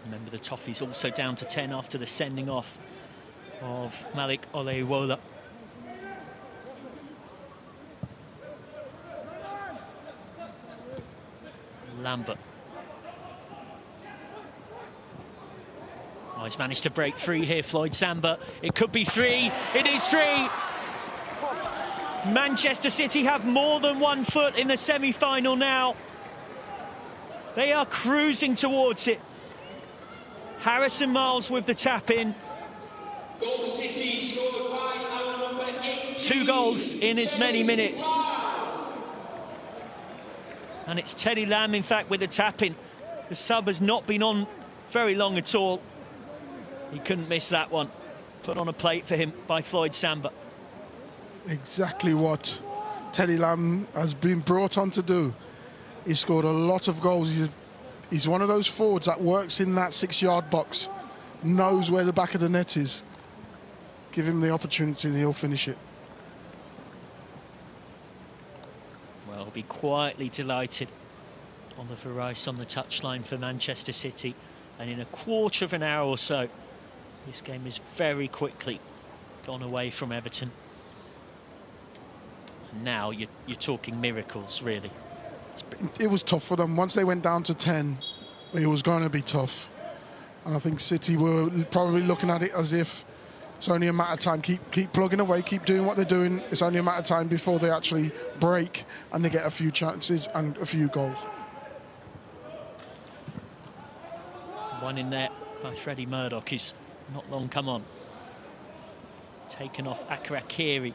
Remember, the Toffees also down to 10 after the sending off of Malik Olewola. Lambert. Oh, he's managed to break free here, Floyd Samba. It could be 3. It is 3. Manchester City have more than 1 foot in the semi-final now. They are cruising towards it. Harrison Miles with the tap in. Goal for City scored by our number 8. 2 goals in as many minutes. And it's Teddy Lamb, in fact, with the tap-in. The sub has not been on very long at all. He couldn't miss that one. Put on a plate for him by Floyd Samba. Exactly what Teddy Lamb has been brought on to do. He scored a lot of goals. He's one of those forwards that works in that 6-yard box, knows where the back of the net is. Give him the opportunity and he'll finish it. Well, he'll be quietly delighted. Oliver Rice on the touchline for Manchester City. And in a quarter of an hour or so, this game is very quickly gone away from Everton. And now you're talking miracles, really. It was tough for them. Once they went down to 10, it was going to be tough. And I think City were probably looking at it as if it's only a matter of time. Keep plugging away, keep doing what they're doing. It's only a matter of time before they actually break and they get a few chances and a few goals. One in there by Freddie Murdoch is not long come on. Taken off Akarakiri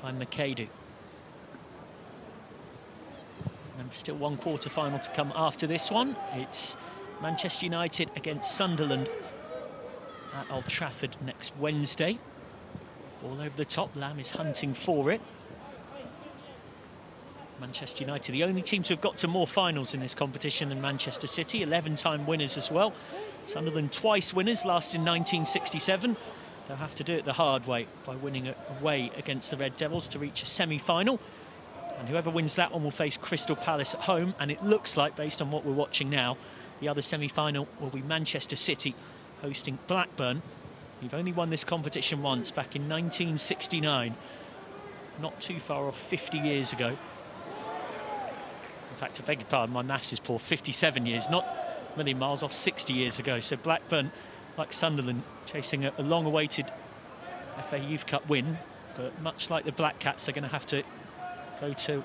by Makadu. And still one quarter-final to come after this one. It's Manchester United against Sunderland at Old Trafford next Wednesday. All over the top, Lamb is hunting for it. Manchester United, the only team to have got to more finals in this competition than Manchester City, 11-time winners as well. Sunderland twice winners, last in 1967. They'll have to do it the hard way by winning away against the Red Devils to reach a semi-final. And whoever wins that one will face Crystal Palace at home. And it looks like, based on what we're watching now, the other semi-final will be Manchester City hosting Blackburn. You've only won this competition once, back in 1969. Not too far off 50 years ago. In fact, I beg your pardon, my maths is poor. 57 years, not a million miles off 60 years ago. So Blackburn, like Sunderland, chasing a long-awaited FA Youth Cup win. But much like the Black Cats, they're going to have to go to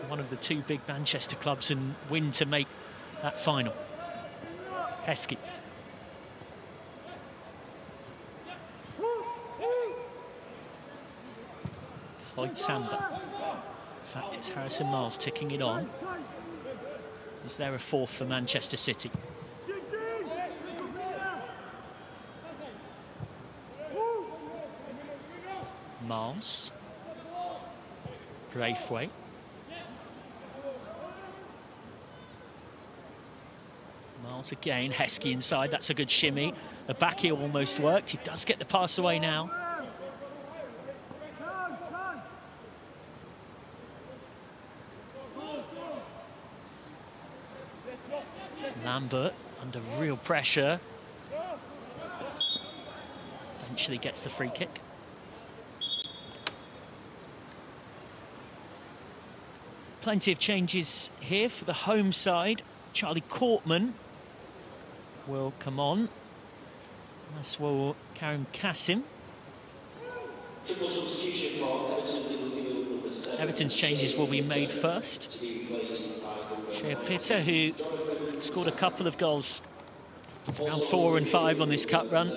one of the 2 big Manchester clubs and win to make that final. Heskey. Floyd Samba. In fact, it's Harrison Miles ticking it on. Is there a 4th for Manchester City? Miles. Braithwaite. Miles again, Heskey inside, that's a good shimmy. The back heel almost worked, he does get the pass away now. Lambert under real pressure. Eventually gets the free kick. Plenty of changes here for the home side. Charlie Courtman will come on, as will Karim Kassim. Triple substitution for Everton. Everton's changes will be made first. Shea Pitter, who scored a couple of goals, around 4 and 5 on this cup run,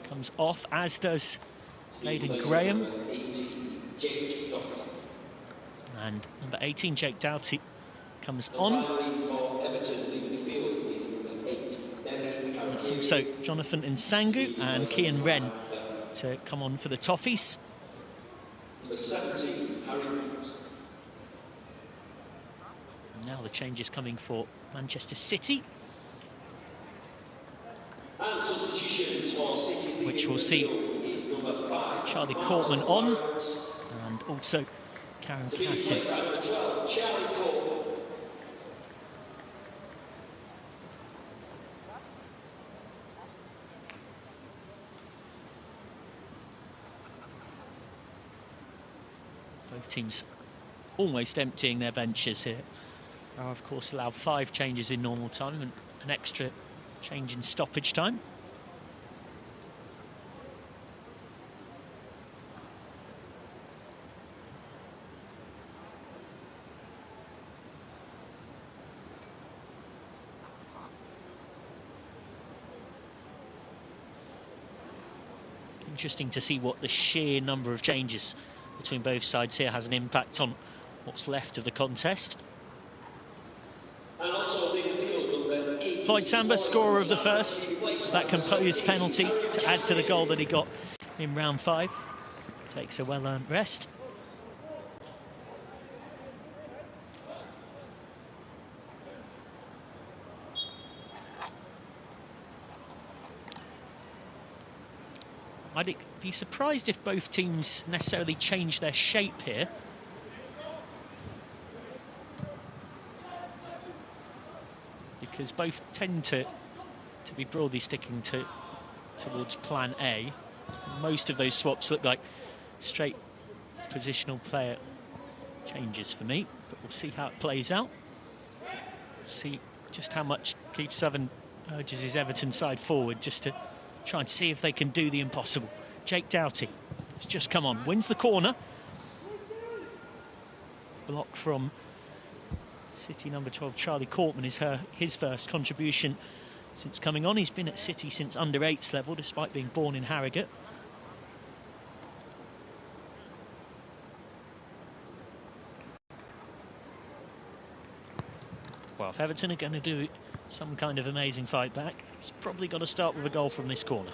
comes off, as does Aidan Graham. And number 18, Jake Doughty, comes on. That's also Jonathan Nsangu and Kian Wren to come on for the Toffees. Number 17, Harry Hughes. Now the changes coming for Manchester City, And substitutions for City, which will see is number 5, Charlie Courtman on, and also Karim Kassim. number 12, Charlie Courtman. Both teams almost emptying their benches here. Are of course allowed 5 changes in normal time and an extra change in stoppage time. Interesting to see what the sheer number of changes between both sides here has an impact on what's left of the contest. Floyd Samba, scorer of the first, that composed penalty to add to the goal that he got in round 5. Takes a well-earned rest. I'd be surprised if both teams necessarily change their shape here. Because both tend to be broadly sticking towards plan A. Most of those swaps look like straight positional player changes for me, but we'll see how it plays out. See just how much Keith Southern urges his Everton side forward, just to try and see if they can do the impossible. Jake Doughty has just come on, wins the corner. Block from City number 12, Charlie Cortman, is his first contribution since coming on. He's been at City since under-8s level, despite being born in Harrogate. Well, if Everton are going to do some kind of amazing fight back, it's probably got to start with a goal from this corner.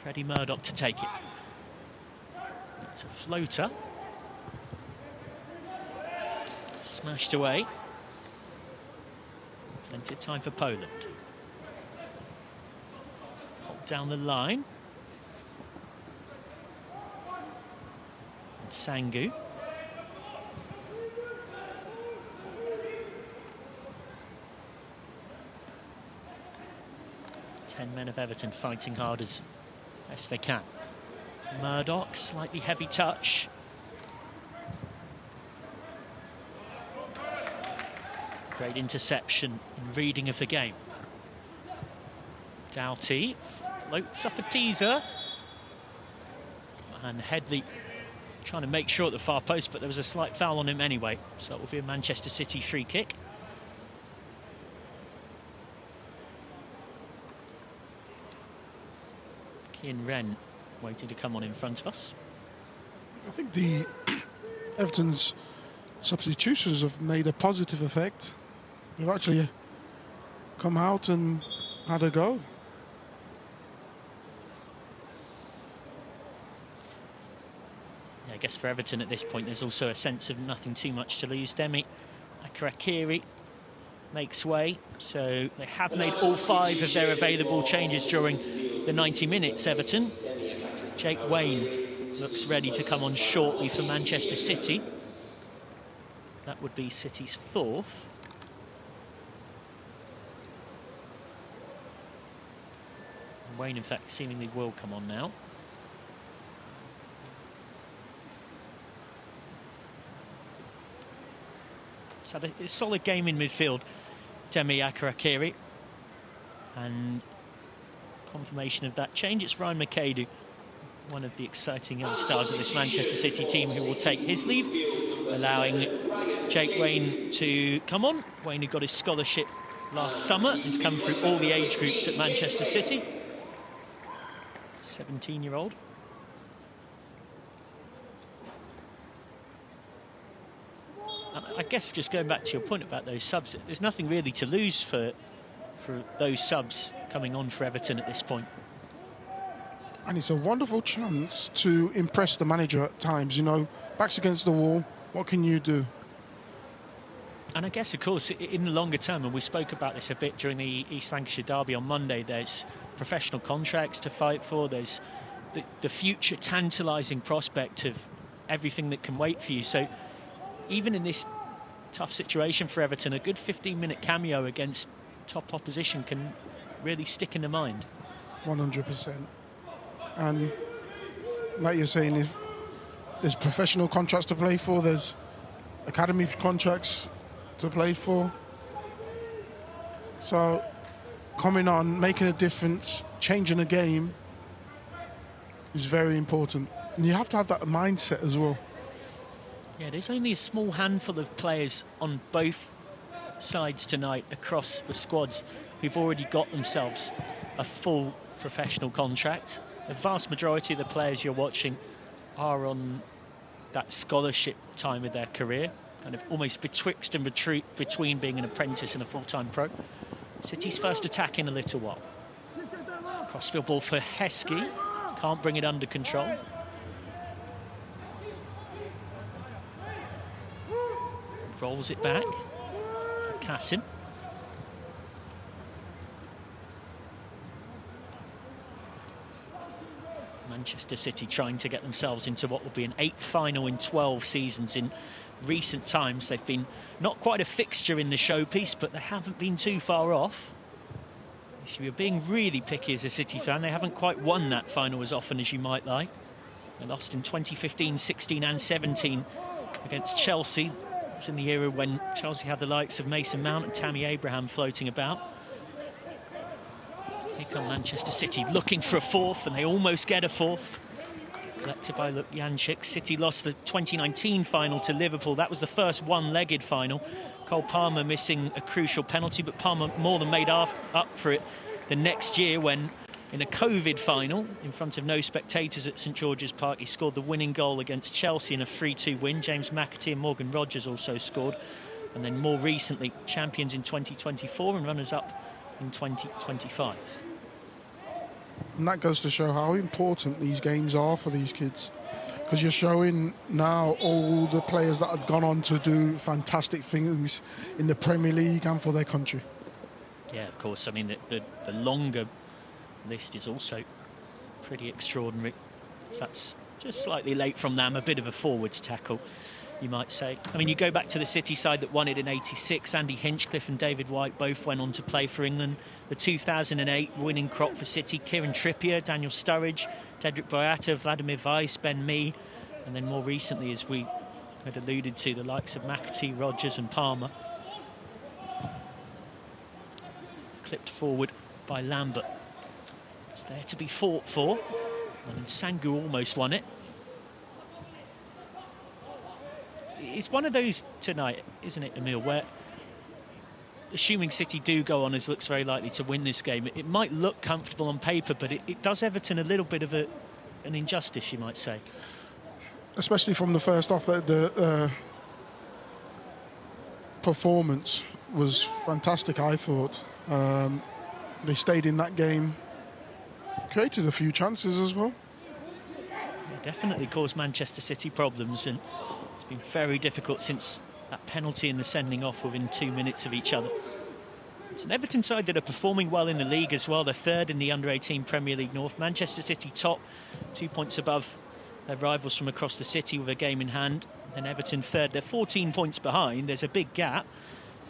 Freddie Murdoch to take it. It's a floater. Smashed away. Plenty of time for Poland. Pop down the line. And Sangu. Men of Everton fighting hard as best they can. Murdoch, slightly heavy touch. Great interception and reading of the game. Doughty floats up a teaser. And Headley trying to make sure at the far post, but there was a slight foul on him anyway. So it will be a Manchester City free kick. In Wren waiting to come on in front of us. I think the Everton's substitutions have made a positive effect. They've actually come out and had a go. Yeah, I guess for Everton at this point there's also a sense of nothing too much to lose. Demi Akarakiri makes way, so they have made all 5 of their available changes during the 90 minutes, Everton. Jake Wayne looks ready to come on shortly for Manchester City. That would be City's 4th. And Wayne, in fact, seemingly will come on now. He's had a solid game in midfield, Demi Akarakiri. And confirmation of that change, it's Ryan McAdoo, one of the exciting young stars of this Manchester City team, who will take his leave, allowing Jake Wayne to come on. Wayne, who got his scholarship last summer, has come through all the age groups at Manchester City. 17-year-old. I guess just going back to your point about those subs, there's nothing really to lose for those subs coming on for Everton at this point. And it's a wonderful chance to impress the manager at times. You know, backs against the wall, what can you do? And I guess, of course, in the longer term, and we spoke about this a bit during the East Lancashire derby on Monday, there's professional contracts to fight for, there's the future tantalising prospect of everything that can wait for you. So even in this tough situation for Everton, a good 15-minute cameo against top opposition can really stick in the mind. 100%. And like you're saying, if there's professional contracts to play for, there's academy contracts to play for. So coming on, making a difference, changing a game is very important. And you have to have that mindset as well. Yeah, there's only a small handful of players on both sides tonight across the squads who've already got themselves a full professional contract. The vast majority of the players you're watching are on that scholarship time of their career, kind of almost betwixt and between being an apprentice and a full-time pro. City's first attack in a little while. Crossfield ball for Heskey. Can't bring it under control. Rolls it back. Cassim. Manchester City trying to get themselves into what will be an 8th final in 12 seasons. In recent times, they've been not quite a fixture in the showpiece, but they haven't been too far off. If you're being really picky as a City fan, they haven't quite won that final as often as you might like. They lost in 2015, 16 and 17 against Chelsea. It's in the era when Chelsea had the likes of Mason Mount and Tammy Abraham floating about. Here come Manchester City looking for a fourth, and they almost get a fourth. Collected by Lukjančić. City lost the 2019 final to Liverpool. That was the first one-legged final. Cole Palmer missing a crucial penalty, but Palmer more than made up for it the next year when, in a COVID final, in front of no spectators at St George's Park, he scored the winning goal against Chelsea in a 3-2 win. James McAtee and Morgan Rogers also scored. And then more recently, champions in 2024 and runners-up in 2025. And that goes to show how important these games are for these kids, because you're showing now all the players that have gone on to do fantastic things in the Premier League and for their country. Yeah, of course. I mean, the longer list is also pretty extraordinary. So that's just slightly late from them, a bit of a forwards tackle, you might say. I mean, you go back to the City side that won it in '86. Andy Hinchcliffe and David White both went on to play for England. The 2008 winning crop for City, Kieran Trippier, Daniel Sturridge, Dedrick Boyata, Vladimir Weiss, Ben Mee, and then more recently, as we had alluded to, the likes of McAtee, Rogers and Palmer. Clipped forward by Lambert. It's there to be fought for, and Sangu almost won it. It's one of those tonight, isn't it, Emil, where, assuming City do go on as looks very likely to win this game, it might look comfortable on paper, but it does Everton a little bit of an injustice, you might say. Especially from the first off, the performance was fantastic, I thought. They stayed in that game, created a few chances as well. It definitely caused Manchester City problems, and it's been very difficult since that penalty and the sending off within 2 minutes of each other. It's an Everton side that are performing well in the league as well. They're third in the Under-18 Premier League North. Manchester City top, 2 points above their rivals from across the city with a game in hand. Then Everton third. They're 14 points behind. There's a big gap.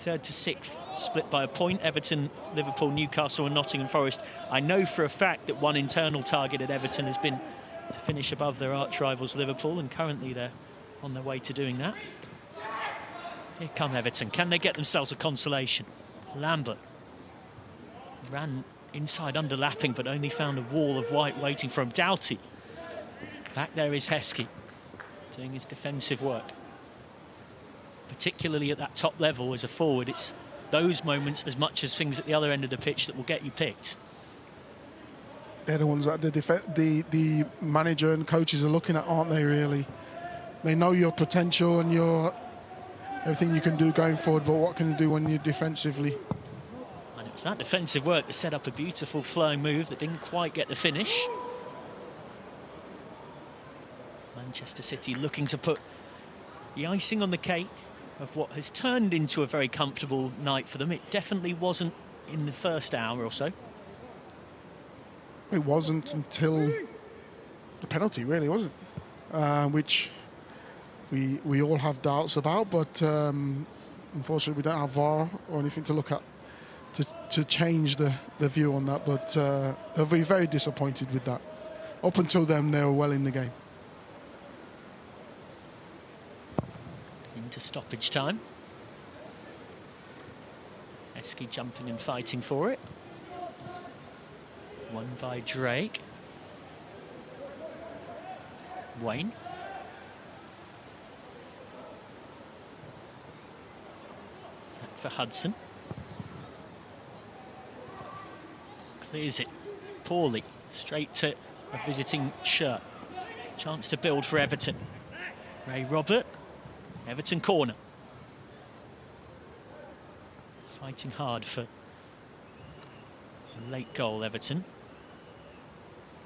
Third to sixth, split by a point. Everton, Liverpool, Newcastle and Nottingham Forest. I know for a fact that one internal target at Everton has been to finish above their arch rivals Liverpool, and currently they're on their way to doing that. Here come Everton. Can they get themselves a consolation? Lambert ran inside underlapping, but only found a wall of white waiting for him. Doughty. Back there is Heskey doing his defensive work. Particularly at that top level as a forward, it's those moments as much as things at the other end of the pitch that will get you picked. They're the ones that the manager and coaches are looking at, aren't they, really? They know your potential and your everything you can do going forward, but what can you do when you're defensively? And it was that defensive work that set up a beautiful flowing move that didn't quite get the finish. Manchester City looking to put the icing on the cake of what has turned into a very comfortable night for them. It definitely wasn't in the first hour or so. It wasn't until the penalty, really, was it? Which we all have doubts about, but unfortunately we don't have VAR or anything to look at to change the view on that, but they'll be very disappointed with that. Up until then, they were well in the game. Into stoppage time. Heskey jumping and fighting for it. Won by Drake. Wayne. Back for Hudson. Clears it poorly, straight to a visiting shirt. Chance to build for Everton. Ray Robert, Everton corner. Fighting hard for a late goal, Everton.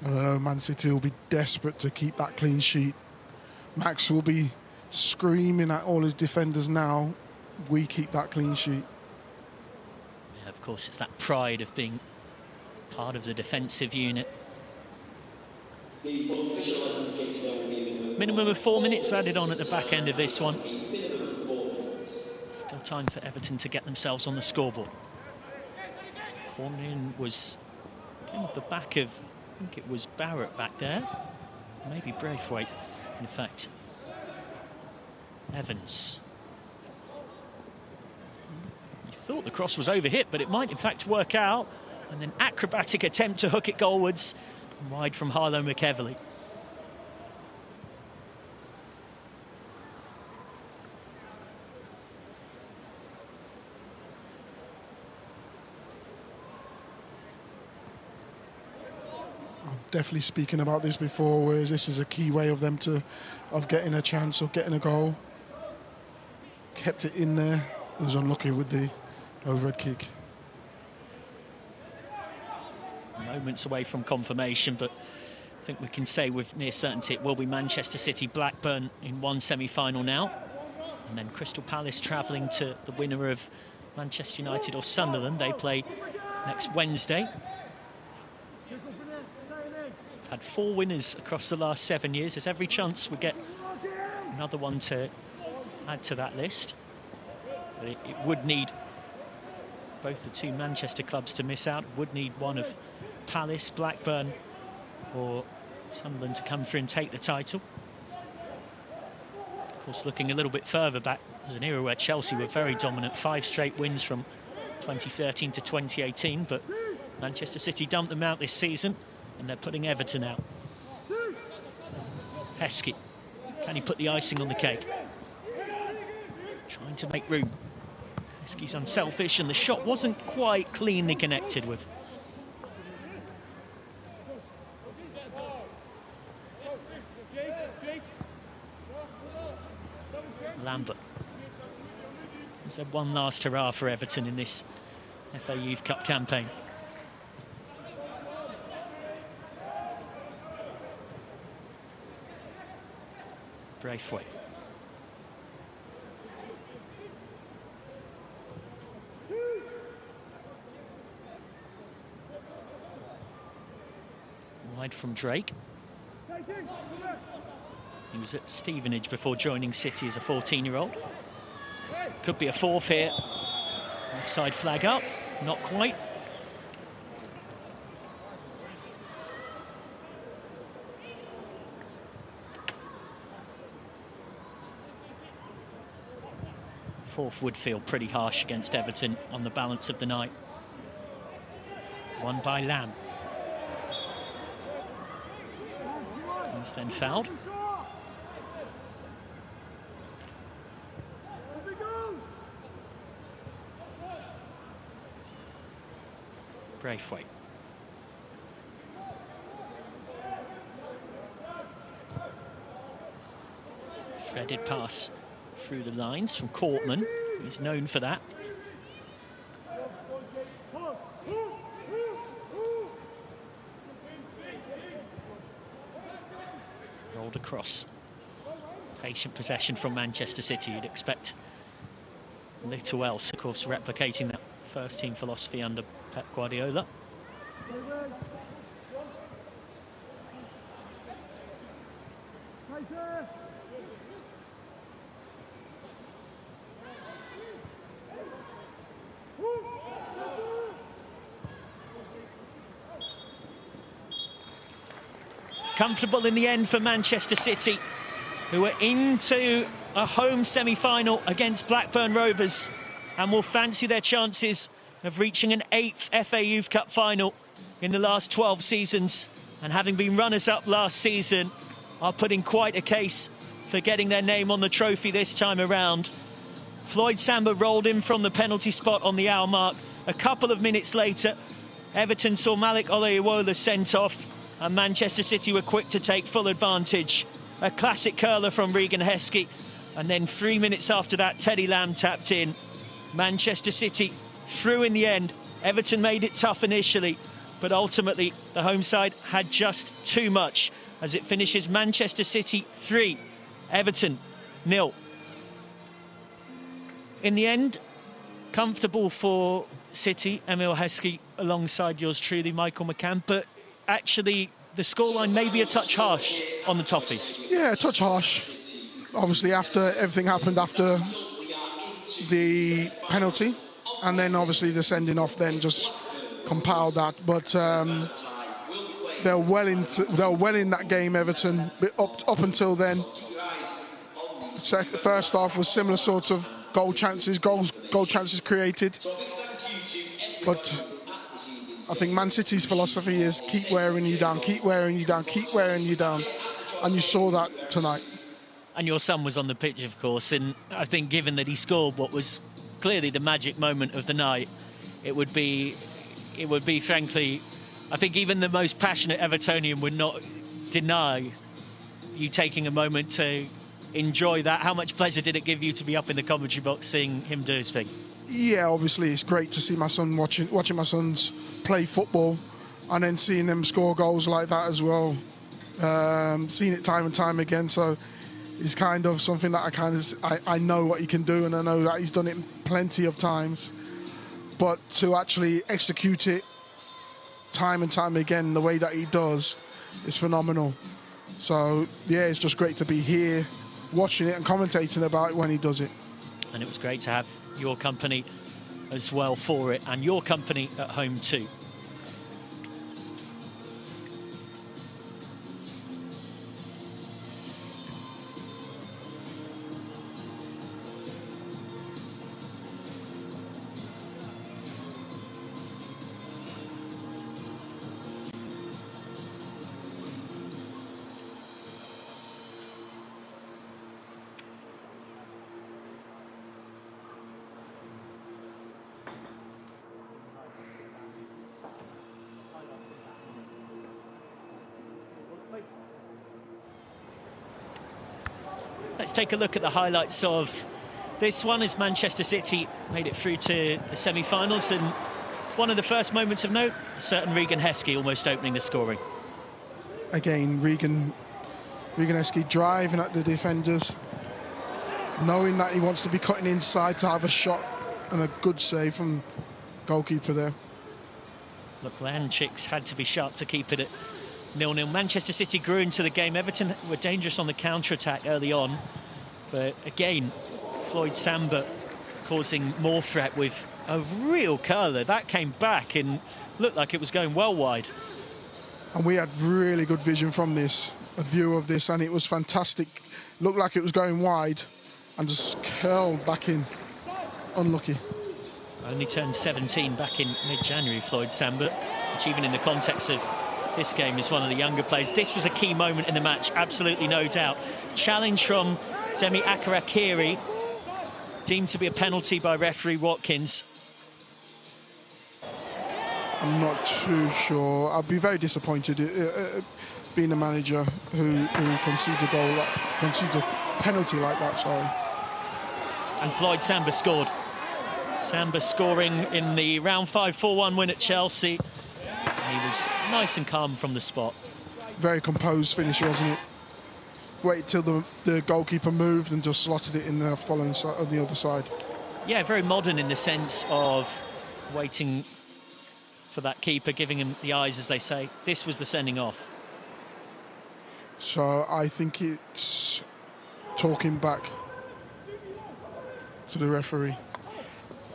Man City will be desperate to keep that clean sheet. Max will be screaming at all his defenders now. We keep that clean sheet. Yeah, of course, it's that pride of being part of the defensive unit. Minimum of 4 minutes added on at the back end of this one. Still time for Everton to get themselves on the scoreboard. Corner was off the back of, I think it was Barrett back there. Maybe Braithwaite, in fact. Evans. You thought the cross was overhit, but it might in fact work out. And then acrobatic attempt to hook it goalwards. Wide from Harlow McEverley. Definitely speaking about this before, whereas this is a key way of them of getting a chance or getting a goal. Kept it in there. He was unlucky with the overhead kick. Moments away from confirmation, but I think we can say with near certainty it will be Manchester City Blackburn in one semi-final now, and then Crystal Palace travelling to the winner of Manchester United or Sunderland. They play next Wednesday. We've had 4 winners across the last 7 years. There's every chance we get another one to add to that list, but it would need both the 2 Manchester clubs to miss out. Would need one of Palace, Blackburn or Sunderland to come through and take the title. Of course, looking a little bit further back, there's an era where Chelsea were very dominant, 5 straight wins from 2013 to 2018, but Manchester City dumped them out this season and they're putting Everton out. Heskey, can he put the icing on the cake? Trying to make room. Heskey's unselfish and the shot wasn't quite cleanly connected with. Lambert. Is there one last hurrah for Everton in this FA Youth Cup campaign? Braithwaite. Wide from Drake. He was at Stevenage before joining City as a 14-year-old. Could be a fourth here. Offside flag up, not quite. Fourth would feel pretty harsh against Everton on the balance of the night. Won by Lamb. He's then fouled. Braithwaite. Threaded pass through the lines from Courtman. He's known for that. Rolled across. Patient possession from Manchester City. You'd expect little else, of course, replicating that first-team philosophy under Pep Guardiola. Comfortable in the end for Manchester City, who are into a home semi-final against Blackburn Rovers and will fancy their chances of reaching an 8th FA Youth Cup final in the last 12 seasons, and having been runners-up last season, are putting quite a case for getting their name on the trophy this time around. Floyd Samba rolled in from the penalty spot on the hour mark. A couple of minutes later, Everton saw Malik Olayiwola sent off, and Manchester City were quick to take full advantage. A classic curler from Regan Heskey, and then 3 minutes after that, Teddy Lamb tapped in. Manchester City through in the end. Everton made it tough initially, but ultimately the home side had just too much, as it finishes Manchester City 3, Everton 0. In the end, comfortable for City, Emile Heskey alongside yours truly, Michael McCann, but actually the scoreline may be a touch harsh on the Toffees. Yeah, a touch harsh. Obviously, after everything happened after the penalty, and then obviously the sending off then just compiled that. But they're well in that game, Everton, up until then. First half was similar sort of goal chances created. But I think Man City's philosophy is keep wearing you down, keep wearing you down, keep wearing you down. And you saw that tonight. And your son was on the pitch, of course, and I think given that he scored what was clearly the magic moment of the night, it would be frankly, I think even the most passionate Evertonian would not deny you taking a moment to enjoy that. How much pleasure did it give you to be up in the commentary box seeing him do his thing? Yeah, obviously it's great to see my son watching my sons play football, and then seeing them score goals like that as well. Seen it time and time again, so it's kind of something that I know what he can do, and I know that he's done it plenty of times. But to actually execute it time and time again the way that he does is phenomenal. So yeah, it's just great to be here watching it and commentating about it when he does it. And it was great to have your company as well for it, and your company at home too. Let's take a look at the highlights of this one as Manchester City made it through to the semi-finals, and one of the first moments of note, a certain Regan Heskey almost opening the scoring. Again, Regan Heskey driving at the defenders, knowing that he wants to be cutting inside to have a shot, and a good save from goalkeeper there. Look, Lanchicks had to be sharp to keep it at 0-0. Manchester City grew into the game. Everton were dangerous on the counter-attack early on, but again, Floyd Samba causing more threat with a real curler. That came back and looked like it was going well wide. And we had really good vision from this, a view of this, and it was fantastic. Looked like it was going wide and just curled back in. Unlucky. Only turned 17 back in mid-January, Floyd Samba, which even in the context of this game is one of the younger players. This was a key moment in the match, absolutely no doubt. Challenge from Demi Akarakiri, deemed to be a penalty by referee Watkins. I'm not too sure. I'd be very disappointed being a manager who concedes a penalty like that, sorry. And Floyd Samba scored. Samba scoring in the round 5 4-1 win at Chelsea. He was nice and calm from the spot. Very composed finish, wasn't it? Waited till the goalkeeper moved and just slotted it in the following on the other side. Yeah, very modern in the sense of waiting for that keeper, giving him the eyes, as they say. This was the sending off. So I think it's talking back to the referee.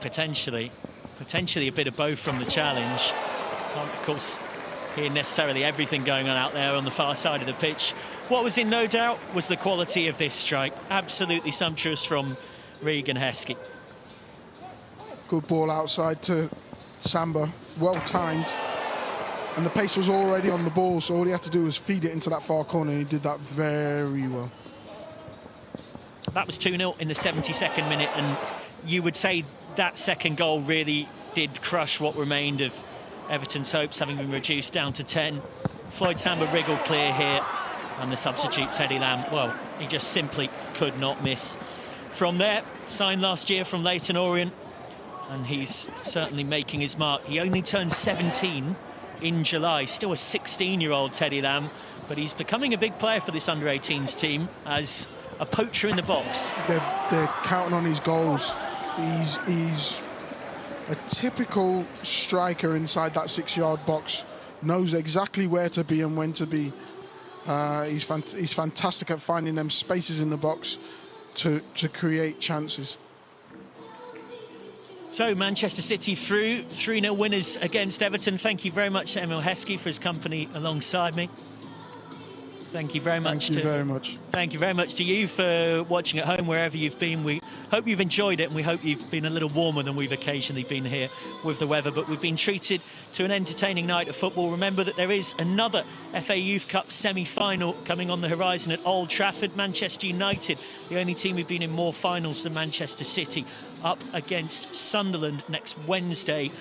Potentially a bit of both from the challenge. Can't, of course, hear necessarily everything going on out there on the far side of the pitch. What was in no doubt was the quality of this strike. Absolutely sumptuous from Regan Heskey. Good ball outside to Samba, well timed. And the pace was already on the ball, so all he had to do was feed it into that far corner, and he did that very well. That was 2-0 in the 72nd minute, and you would say that second goal really did crush what remained of Everton's hopes having been reduced down to 10. Floyd Samba wriggled clear here, and the substitute Teddy Lamb, well, he just simply could not miss. From there, signed last year from Leyton Orient, and he's certainly making his mark. He only turned 17 in July, still a 16-year-old Teddy Lamb, but he's becoming a big player for this under-18s team as a poacher in the box. They're counting on his goals. He's a typical striker inside that 6-yard box, knows exactly where to be and when to be. He's fantastic at finding them spaces in the box to create chances. So Manchester City through, 3-0 winners against Everton. Thank you very much to Emil Heskey for his company alongside me. Thank you very much. Thank you very much. Thank you very much to you for watching at home wherever you've been. We hope you've enjoyed it, and we hope you've been a little warmer than we've occasionally been here with the weather. But we've been treated to an entertaining night of football. Remember that there is another FA Youth Cup semi-final coming on the horizon at Old Trafford. Manchester United, the only team who've been in more finals than Manchester City, up against Sunderland next Wednesday,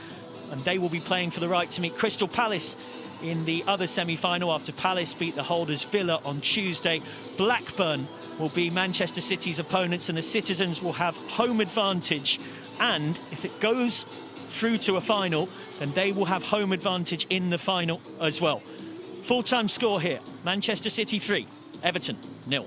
and they will be playing for the right to meet Crystal Palace in the other semi-final after Palace beat the holders Villa on Tuesday. Blackburn will be Manchester City's opponents, and the citizens will have home advantage, and if it goes through to a final, then they will have home advantage in the final as well. Full-time score here, Manchester City 3, Everton 0.